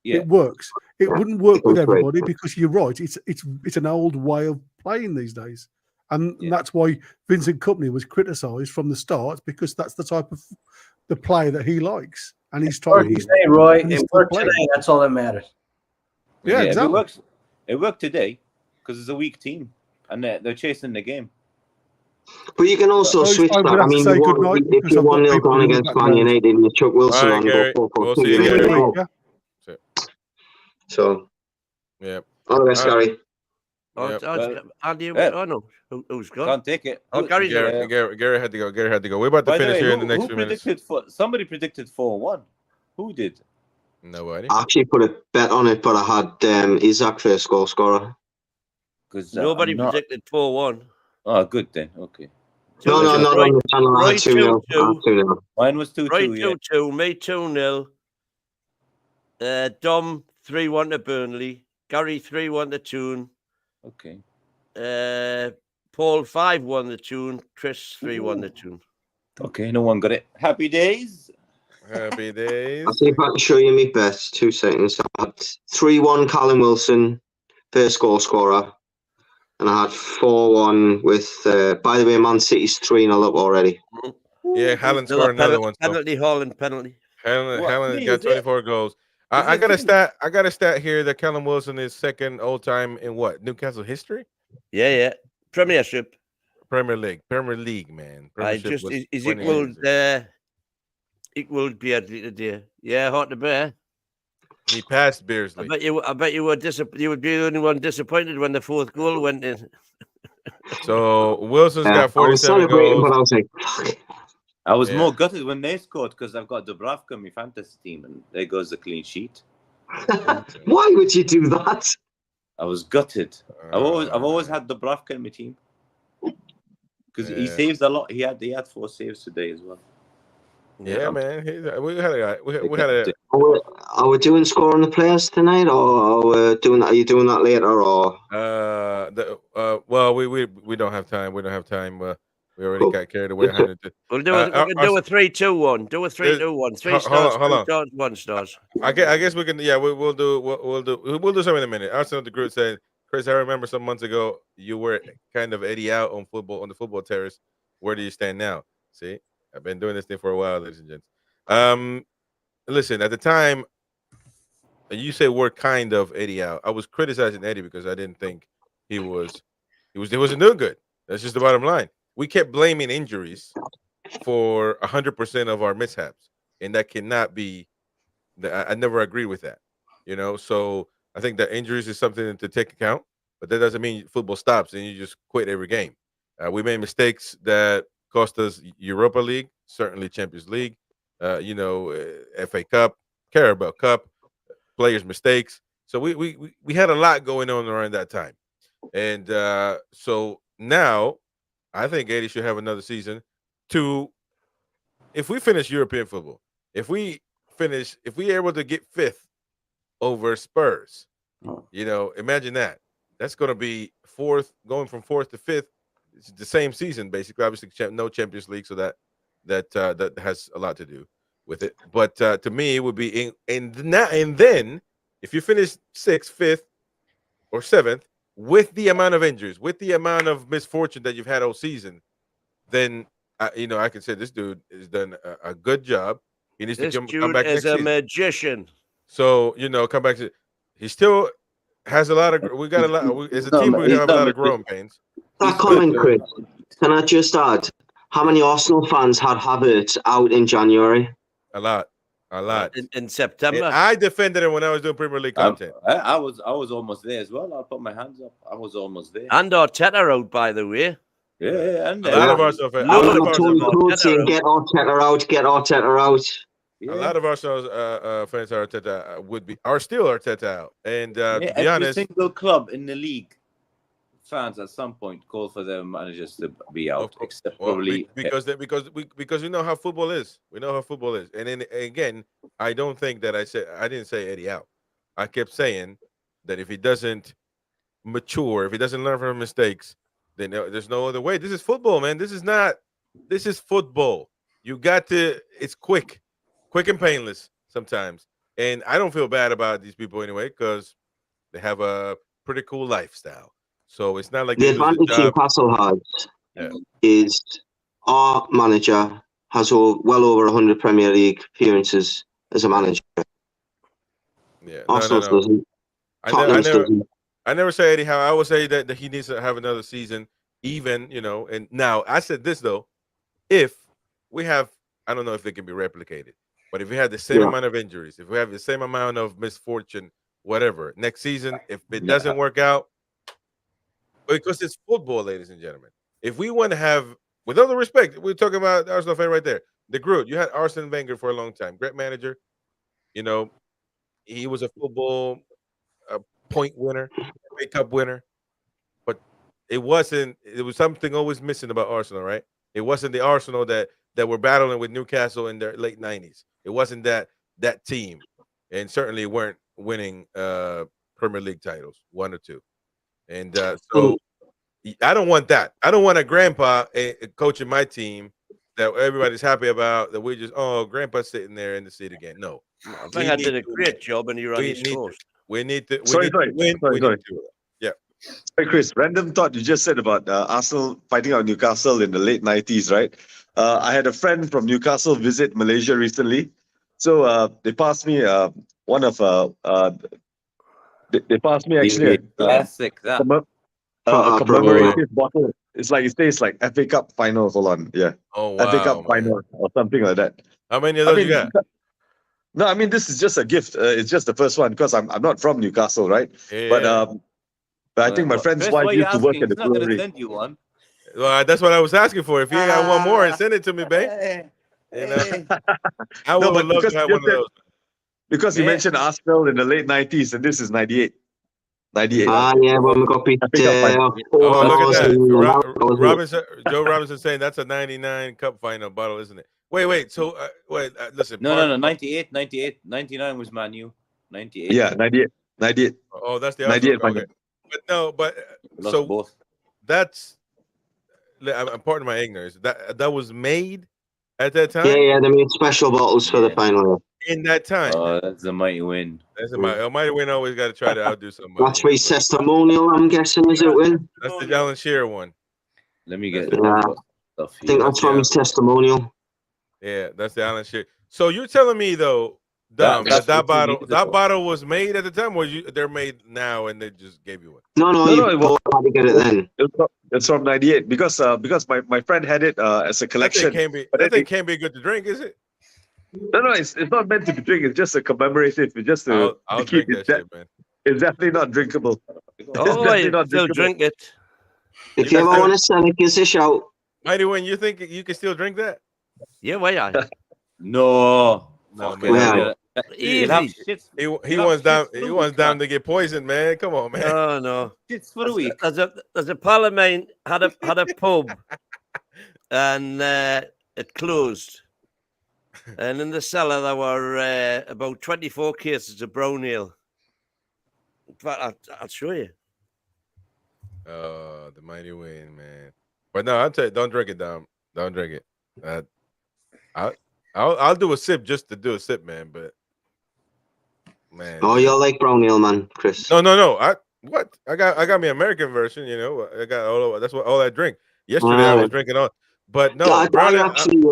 Yeah. It works. It wouldn't work with everybody because you're right. It's an old way of playing these days, and that's why Vincent Kompany was criticised from the start, because that's the type of the play that he likes, and he's trying. Roy, it worked today. That's all that matters. Yeah, exactly. It worked today because it's a weak team and they're chasing the game. But you can also switch that. I mean, if you're 1-0 down against Man United and you chuck Wilson on, go 4-4-2. So, yeah. Oh, that's Gary. No. Who's gone? Can't take it. Gary had to go. Gary had to go. We're about to finish here in the next few minutes. Somebody predicted 4-1. Who did? Nobody. I actually put a bet on it, but I had Isak first goal scorer. Nobody predicted 4-1. Oh, good then. Okay. No, not on the channel. I had 2-0. Mine was 2-2. Right, 2-2. Me 2-0. Dom 3-1 to Burnley. Gary 3-1 to Toon. Okay. Paul 5-1 to Toon. Chris 3-1 to Toon. Okay, no one got it. Happy days. Happy days. I'll see if I can show you my best. 2 seconds. I had 3-1 Callum Wilson, first goal scorer. And I had 4-1 with, by the way, Man City's 3-0 up already. Yeah, Haaland scored another one. Penalty, Haaland penalty. Haaland got 24 goals. I got a stat here that Callum Wilson is second all time in what? Newcastle history? Yeah. Premiership. Premier League, man. Is equaled Beardsley today. Yeah, hard to bear. He passed Beardsley. I bet you were you would be the only one disappointed when the 4th goal went in. So Wilson's got 47 goals. But I was like, fuck. I was Yeah. more gutted when they scored because I've got Dubravka in my fantasy team, and there goes the clean sheet. Why would you do that? I was gutted. I've always had Dubravka in my team because he saves a lot. He had 4 saves today as well. Yeah, man. We had a guy. We had a. Are we doing scoring the players tonight, or are you doing that later, or? Well, we don't have time. We don't have time. We already got carried away. We'll do it. We can do a 3-2-1. Do a 3-2-1. 3 stars. Hold on. 3 stars. 1 stars. I guess we can. Yeah, we'll do something in a minute. Arsenal the group said, Chris, I remember some months ago you were kind of Eddie out on the football terrace. Where do you stand now? See, I've been doing this thing for a while, ladies and gents. Listen, at the time, you say we're kind of Eddie out. I was criticizing Eddie because I didn't think he wasn't doing good. That's just the bottom line. We kept blaming injuries for 100% of our mishaps, and that cannot be. I never agreed with that, So I think that injuries is something to take account, but that doesn't mean football stops and you just quit every game. We made mistakes that cost us Europa League, certainly Champions League, FA Cup, Carabao Cup, players' mistakes. So we had a lot going on around that time, and so now I think Eddie should have another season. If we finish European football, if we are able to get 5th over Spurs, imagine that. That's going to be 4th, going from 4th to 5th. It's the same season, basically. Obviously, no Champions League, so that has a lot to do with it. But to me, it would be and then if you finish 6th, 5th, or 7th with the amount of injuries, with the amount of misfortune that you've had all season, then I can say this dude has done a good job. He needs to come back next season. A magician. So come back to. He still has a lot of. We got a lot. As a team, we have a lot of growing pains. That comment, Chris. Can I just add? How many Arsenal fans had Havertz out in January? A lot. In September. And I defended him when I was doing Premier League content. I was almost there as well. I'll put my hands up. I was almost there. And Arteta out, by the way. Yeah, and a lot of Arsenal fans. Get Arteta out. Yeah. A lot of Arsenal fans are still Arteta out. And to be honest, every single club in the league fans at some point call for their managers to be out, except probably because we know how football is. We know how football is. And then again, I don't think that I didn't say Eddie out. I kept saying that if he doesn't mature, if he doesn't learn from mistakes, then there's no other way. This is football, man. This is football. You got to. It's quick and painless sometimes. And I don't feel bad about these people anyway because they have a pretty cool lifestyle. So it's not like the advantage Newcastle has is our manager has well over 100 Premier League appearances as a manager. Yeah, Arsenal doesn't. I never say Eddie Howe. I would say that he needs to have another season, even And now I said this though, if we have, I don't know if it can be replicated, but if we have the same amount of injuries, if we have the same amount of misfortune, whatever, next season, if it doesn't work out. Because it's football, ladies and gentlemen. If we want to have, with all the respect, we're talking about the Arsenal fan right there. The Groot, you had Arsene Wenger for a long time, great manager. He was a football point winner, FA Cup winner, but it was something always missing about Arsenal, right? It wasn't the Arsenal that were battling with Newcastle in their late 90s. It wasn't that team, and certainly weren't winning Premier League titles, 1 or 2. And so I don't want that. I don't want a grandpa coaching my team that everybody's happy about, that we just, grandpa's sitting there in the seat again. No. I think I did a great job and you're on his course. We need to win. Yeah. Hey, Chris, random thought you just said about Arsenal fighting out Newcastle in the late 90s, right? I had a friend from Newcastle visit Malaysia recently. So they passed me they passed me actually classic a commemorative bottle. It's like it says like FA Cup finals. Hold on, yeah. Oh wow, FA Cup final or something like that. How many of those you got? No, I mean this is just a gift. It's just the first one because I'm not from Newcastle, right? Yeah. But I think my friend's wife used to work at the brewery. Send you one. Well, that's what I was asking for. If you got one more, send it to me, babe. You know, Hey. I No, would but love to have one of those. because you Man. mentioned Arsenal in the late 90s, and this is 98. 98. Yeah, when we got beat. I pick up my- Oh, look at that. was it? Robinson, Joe Robinson saying that's a 99 cup final bottle, isn't it? Wait. So, listen. No, 98, 98, 99 was Man U. 98. Yeah, 98. 98. Oh, that's the 98 Arsenal. Okay. But no, but Lost so both. that's. I'm pardon my ignorance. That was made at that time. Yeah, they made special bottles for the Yeah. final. In that time. That's a mighty win. That's a mighty win. Always got to try to outdo somebody. That's his testimonial, I'm guessing, is it, Win? That's the Alan Shearer one. Let me get Yeah. stuff I think that's from his testimonial. Yeah, that's the Alan Shearer. So you're telling me though, Dom, That's that what you need to bottle was made at the time, or they're made now and they just gave you one? No, you it was- had to get it then. It's from 98 because my friend had it as a That collection. thing can't be good to drink, is it? No, it's not meant to be drink. It's just a commemorative. It's just to I'll keep drink that shit, man. It's definitely not drinkable. Oh, definitely you not still drinkable. drink it. If you ever want to sell it, give us a shout. Mighty Win, you think you can still drink that? Yeah, why are No. No, Fucking man. hell. Easy. You'll have shits. He You'll wants have down. shits for He the wants week, down man. to get poisoned, man. Come on, man. Oh no. Shits for the week. There's a pal of mine had a pub and it closed. And in the cellar there were about 24 cases of brown ale. In fact, I'll show you. Oh, the Mighty Win, man. But no, I'll tell you, don't drink it, Dom. Don't drink it. I'll do a sip just to do a sip, man. But man, Oh, you're like brown ale, man, Chris. no. I got me American version. You know, I got all I drink. Yesterday I was drinking all, but no, I brown ale. actually,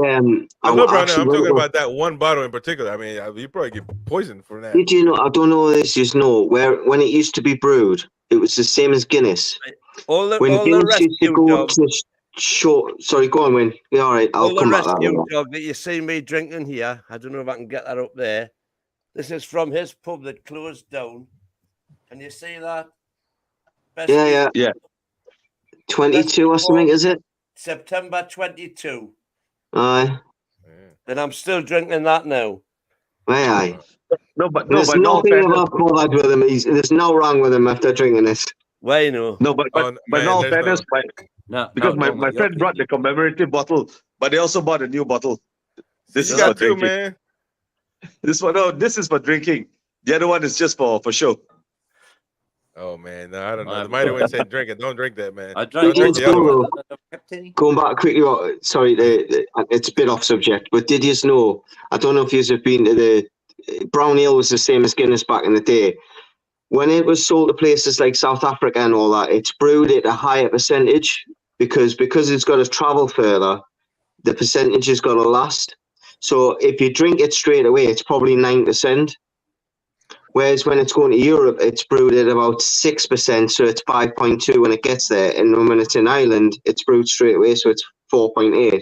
I love brown ale. actually I'm went talking with- about that one bottle in particular. I mean, you probably get poisoned for that. Did you know? I don't know this. You know where when it used to be brewed, it was the same as Guinness. All When the Guinness used to rescue go up dog, to short. Sorry, go on, Win. Yeah, all right. I'll all the come back. to rescue that. dog that you see me drinking here. I don't know if I can get that up there. This is from his pub that closed down. Can you see that? Best Yeah. 22 or something, is it? September 22. Aye. And I'm still drinking that now. Aye. But There's nothing about bothered with him. There's no wrong with him after drinking this. Why no? No, but in all fairness, because no, my friend brought the commemorative bottle, but they also bought a new bottle. This You is got for two, drinking. man. This is for drinking. The other one is just for show. Oh man, no, I don't know. The Mighty Win said drink it. Don't drink that, man. I Don't drank drink the other one. Going back quickly, sorry, it's a bit off subject, but did you know? I don't know if you have been to the brown ale was the same as Guinness back in the day. When it was sold to places like South Africa and all that, it's brewed at a higher percentage because it's got to travel further. The percentage has got to last. So if you drink it straight away, it's probably 9%. Whereas when it's going to Europe, it's brewed at about 6%, so it's 5.2 when it gets there. And when it's in Ireland, it's brewed straight away, so it's 4.8.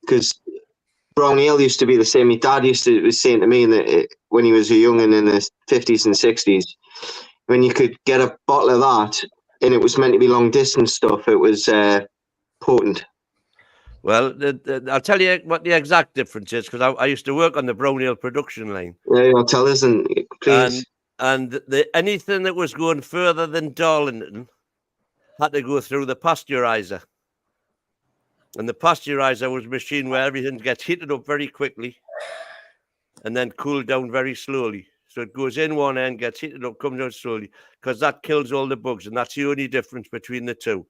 Because brown ale used to be the same. My dad was saying to me that when he was a young'un in the 50s and 60s, when you could get a bottle of that, and it was meant to be long distance stuff, it was potent. Well, I'll tell you what the exact difference is because I used to work on the brown ale production line. Yeah, you'll tell us, and please. And anything that was going further than Darlington had to go through the pasteurizer. And the pasteurizer was a machine where everything gets heated up very quickly and then cooled down very slowly. So it goes in one end, gets heated up, comes out slowly, because that kills all the bugs. And that's the only difference between the two.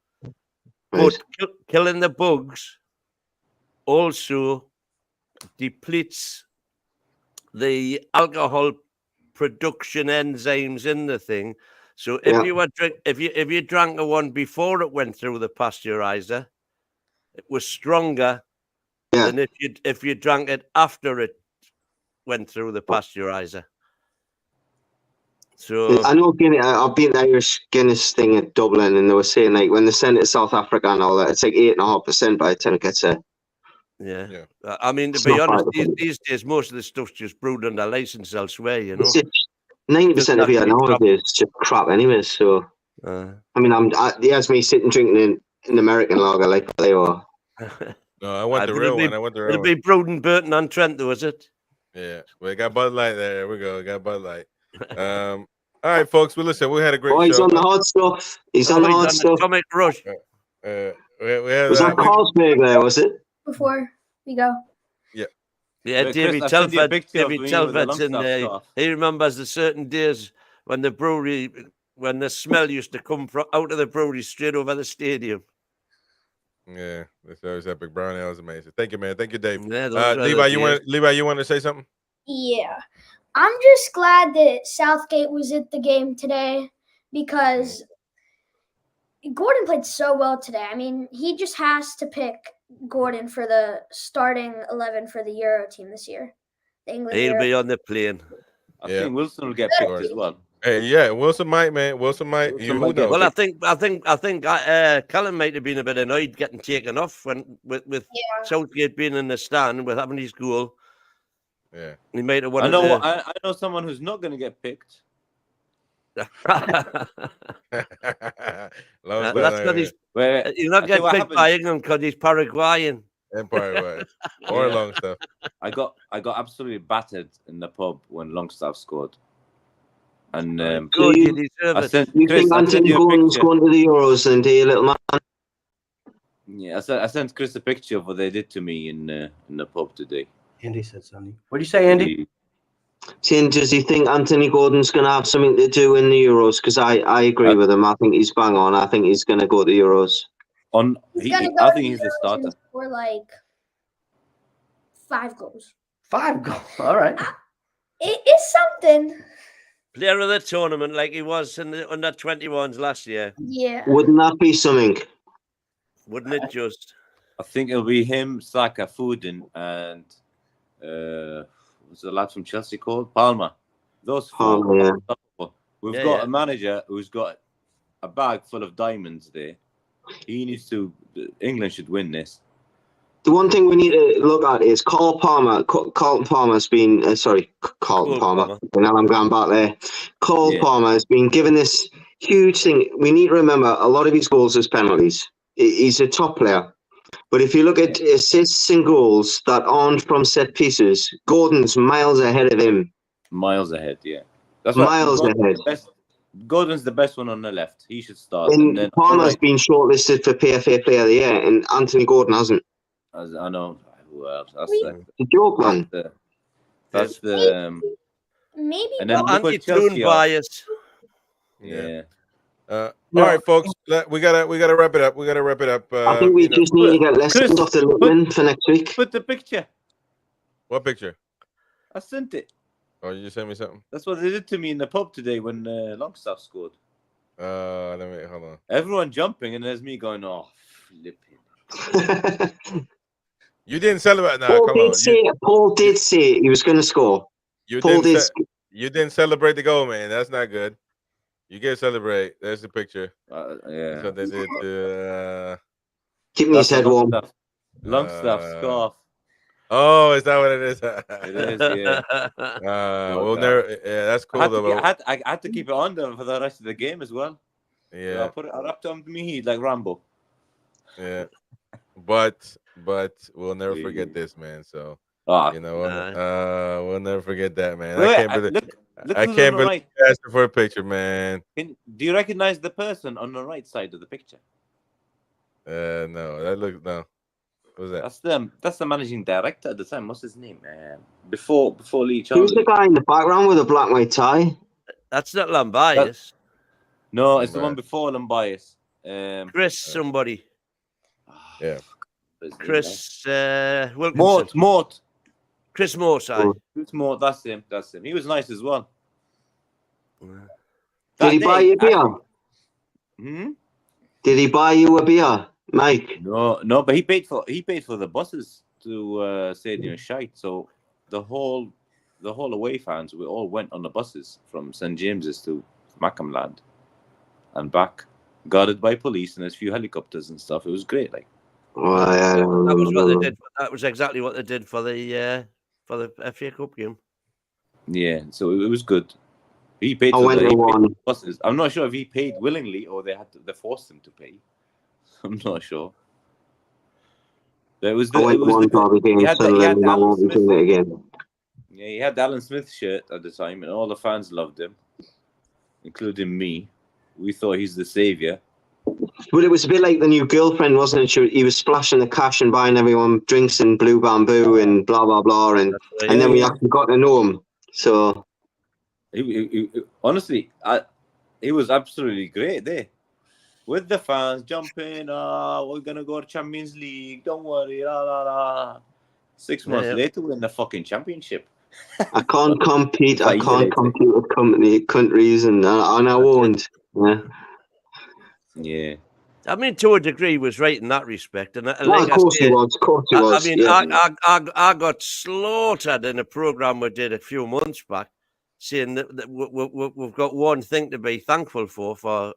Right. But killing the bugs also depletes the alcohol production enzymes in the thing. So if you drank the one before it went through the pasteurizer, it was stronger than if you drank it after it went through the pasteurizer. So I know Guinness, I've been to the Irish Guinness thing at Dublin, and they were saying like when they send it to South Africa and all that, it's like 8.5% by the time it gets there. Yeah. I mean, to It's be not honest, bad. these days most of the stuff's just brewed under license elsewhere, you know. 90% of beer nowadays is just crap, anyways. So I mean, he has me sitting drinking an American lager like they are. No, I want the real one. I want the real It'll one. be Broden, Burton, and Trent, though, is it? Yeah, we got Bud Light there. There we go. We got Bud Light. All right, folks. Well, listen, we had a great Oh, he's show. on the hot stuff. He's on the hot stuff. Atomic Rush. We had, Was that Carlsberg there, was it? Before we go. Yeah, But David Chris, I sent you a Telford. picture of David me with the Telford's in Longstaff there. scarf. He remembers the certain days when the brewery, when the smell used to come from out of the brewery straight over the stadium. Yeah, this was epic. Brown Ale was amazing. Thank you, man. Thank you, Dave. Yeah, those were Levi, the days. you want to say something? Yeah. I'm just glad that Southgate was at the game today because Gordon played so well today. I mean, he just has to pick Gordon for the starting 11 for the Euro team this year. The England He'll Euro. be on the plane. I think Wilson will get picked as well. Hey, yeah, Wilson might, man. Wilson might. Wilson Who might get knows? Well, I think Callum might have been a bit annoyed getting taken off with Southgate being in the stand with having his goal. Yeah, he might have I wanted know. to. I know someone who's not going to get picked. Well, that's because he's not getting picked by England because he's Paraguayan. And Paraguay or Longstaff. I got absolutely battered in the pub when Longstaff scored. And Good, you deserve I it. sent You Chris, think I sent Anthony you a Gordon's picture. going to the Euros then, do you, little man? Yeah, I sent Chris a picture of what they did to me in the pub today. Andy said something. What do you say, Andy? Saying, does he think Anthony Gordon's going to have something to do in the Euros? Because I agree with him. I think he's bang on. I think he's going to go to the Euros. He's gonna go I to think he's the Euros starter. and score like 5 goals. 5 goals. All right. It is something. Player of the tournament, like he was in the under 21s last year. Yeah. Wouldn't that be something? Wouldn't it just? I think it'll be him, Saka, Foden, and what's the lad from Chelsea called? Palmer. Those four. Palmer, yeah. We've Yeah, got yeah. a manager who's got a bag full of diamonds there. He needs to. England should win this. The one thing we need to look at is Carlton Palmer's been Carlton Palmer. Now I'm going back there. Cole Palmer has been given this huge thing. We need to remember a lot of his goals as penalties. He's a top player. But if you look at assists and goals that aren't from set pieces, Gordon's miles ahead of him. Miles ahead, yeah. That's Miles ahead. Gordon's the best one on the left. He should start. And Palmer's been shortlisted for PFA Player of the Year, and Anthony Gordon hasn't. I know who else. That's It's a joke, man. That's the maybe. and then look what Anti-tune Chelsea are. bias. Yeah. All right, folks. We gotta wrap it up. We gotta wrap it up. I think we just need to get lessons off the Littman for next week. Put the picture. What picture? I sent it. Oh, you just sent me something. That's what they did to me in the pub today when Longstaff scored. Let me hold on. Everyone jumping, and there's me going, "Oh, flipping." You didn't celebrate. Nah, Paul come on. did say he was going to score. You Paul didn't. You didn't celebrate the goal, man. That's not good. You get to celebrate. There's the picture. Yeah. So they did. Keep me his head warm. Longstaff scarf. Oh, is that what it is? It is, yeah. We'll never. Yeah, that's cool though. I had to keep it on them for the rest of the game as well. Yeah. I wrapped it on me heat like Rambo. Yeah. But we'll never forget this, man. So you know, we'll never forget that, man. Wait, I can't believe. look I who's can't on the believe right. you asked for a picture, man. Do you recognize the person on the right side of the picture? No, that looks no. What was that? That's the managing director at the time. What's his name? Before Lee Who's Charles. the guy in the background with a black white tie? That's not Lambias. No, it's the one before Lambias. Chris, somebody. Yeah. Chris Wilkinson. Mort. Chris Moore, sorry. Chris Mort, that's him. He was nice as well. Did he buy you a beer? Did he buy you a beer, Mike? No, but he paid for the buses to Stadium Shite. So the whole away fans, we all went on the buses from St James's to Mackhamland and back, guarded by police, and there's a few helicopters and stuff. It was great, like. Oh, yeah, That was what they did. That was exactly what they did for the FA Cup game. Yeah, so it was good. He paid for the buses. I'm not sure if he paid willingly or they forced him to pay. I'm not sure. But it was I went one derby game in Sunderland and I won't be doing it again. Yeah, he had the Alan Smith shirt at the time, and all the fans loved him, including me. We thought he's the saviour. But it was a bit like the new girlfriend, wasn't it? He was splashing the cash and buying everyone drinks and Blue Bamboo and blah, blah, blah. And then we actually got to know him. So, honestly, he was absolutely great there. With the fans jumping, we're going to go to Champions League. Don't worry, la, la, la. 6 months later, we're in the fucking championship. I can't compete. I can't compete with countries, and I won't. Yeah. I mean, to a degree, he was right in that respect. And of course he was. Of course he was. I mean, I got slaughtered in a program we did a few months back, saying that we've got one thing to be thankful for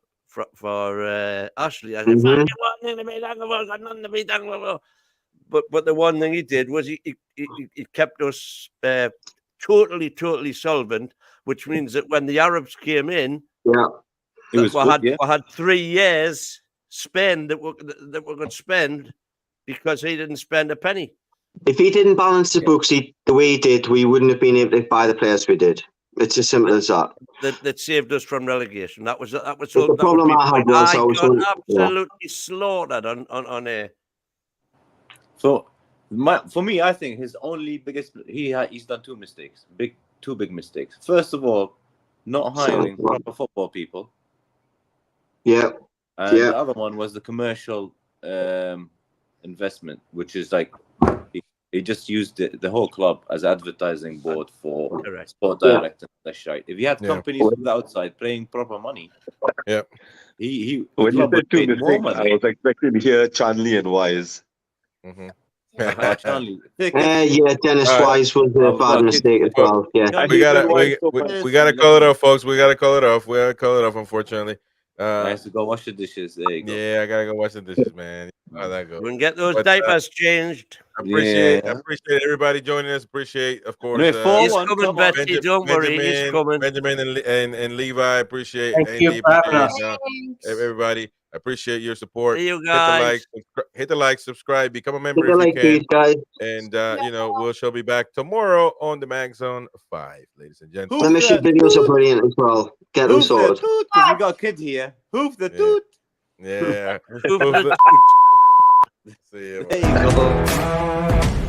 Ashley. I said, "Fuck, nothing to be thankful for, got nothing to be thankful for." But the one thing he did was he kept us totally solvent, which means that when the Arabs came in, we had 3 years spend that we're going to spend because he didn't spend a penny. If he didn't balance the books the way he did, we wouldn't have been able to buy the players we did. It's as simple as that. That saved us from relegation. That was the problem I had was I was absolutely slaughtered on air. So, for me, I think his only biggest he's done two big mistakes. First of all, not hiring proper football people. Yeah. And the other one was the commercial investment, which is like he just used the whole club as advertising board for sport direct and that shit. If you had companies from the outside paying proper money, he when you said two mistakes, I was expecting to hear Chanley and Wise. Dennis Wise was a bad mistake as well. Yeah, we gotta call it off, folks. We gotta call it off. Unfortunately. I have to go wash the dishes. There you go. Yeah, I gotta go wash the dishes, man. How that goes. We can get those diapers changed. I appreciate everybody joining us. Appreciate, of course. He's coming, Betty. Don't worry, he's coming. Benjamin and Levi. Appreciate everybody. I appreciate your support. See you guys. Hit the like, subscribe, become a member if you can. Guys. And we shall be back tomorrow on the Mag Zone 5, ladies and gentlemen. The mission videos are brilliant as well. Get them sorted. We got a kid here. Hoof the toot. Yeah. Hoof the See you. There you go.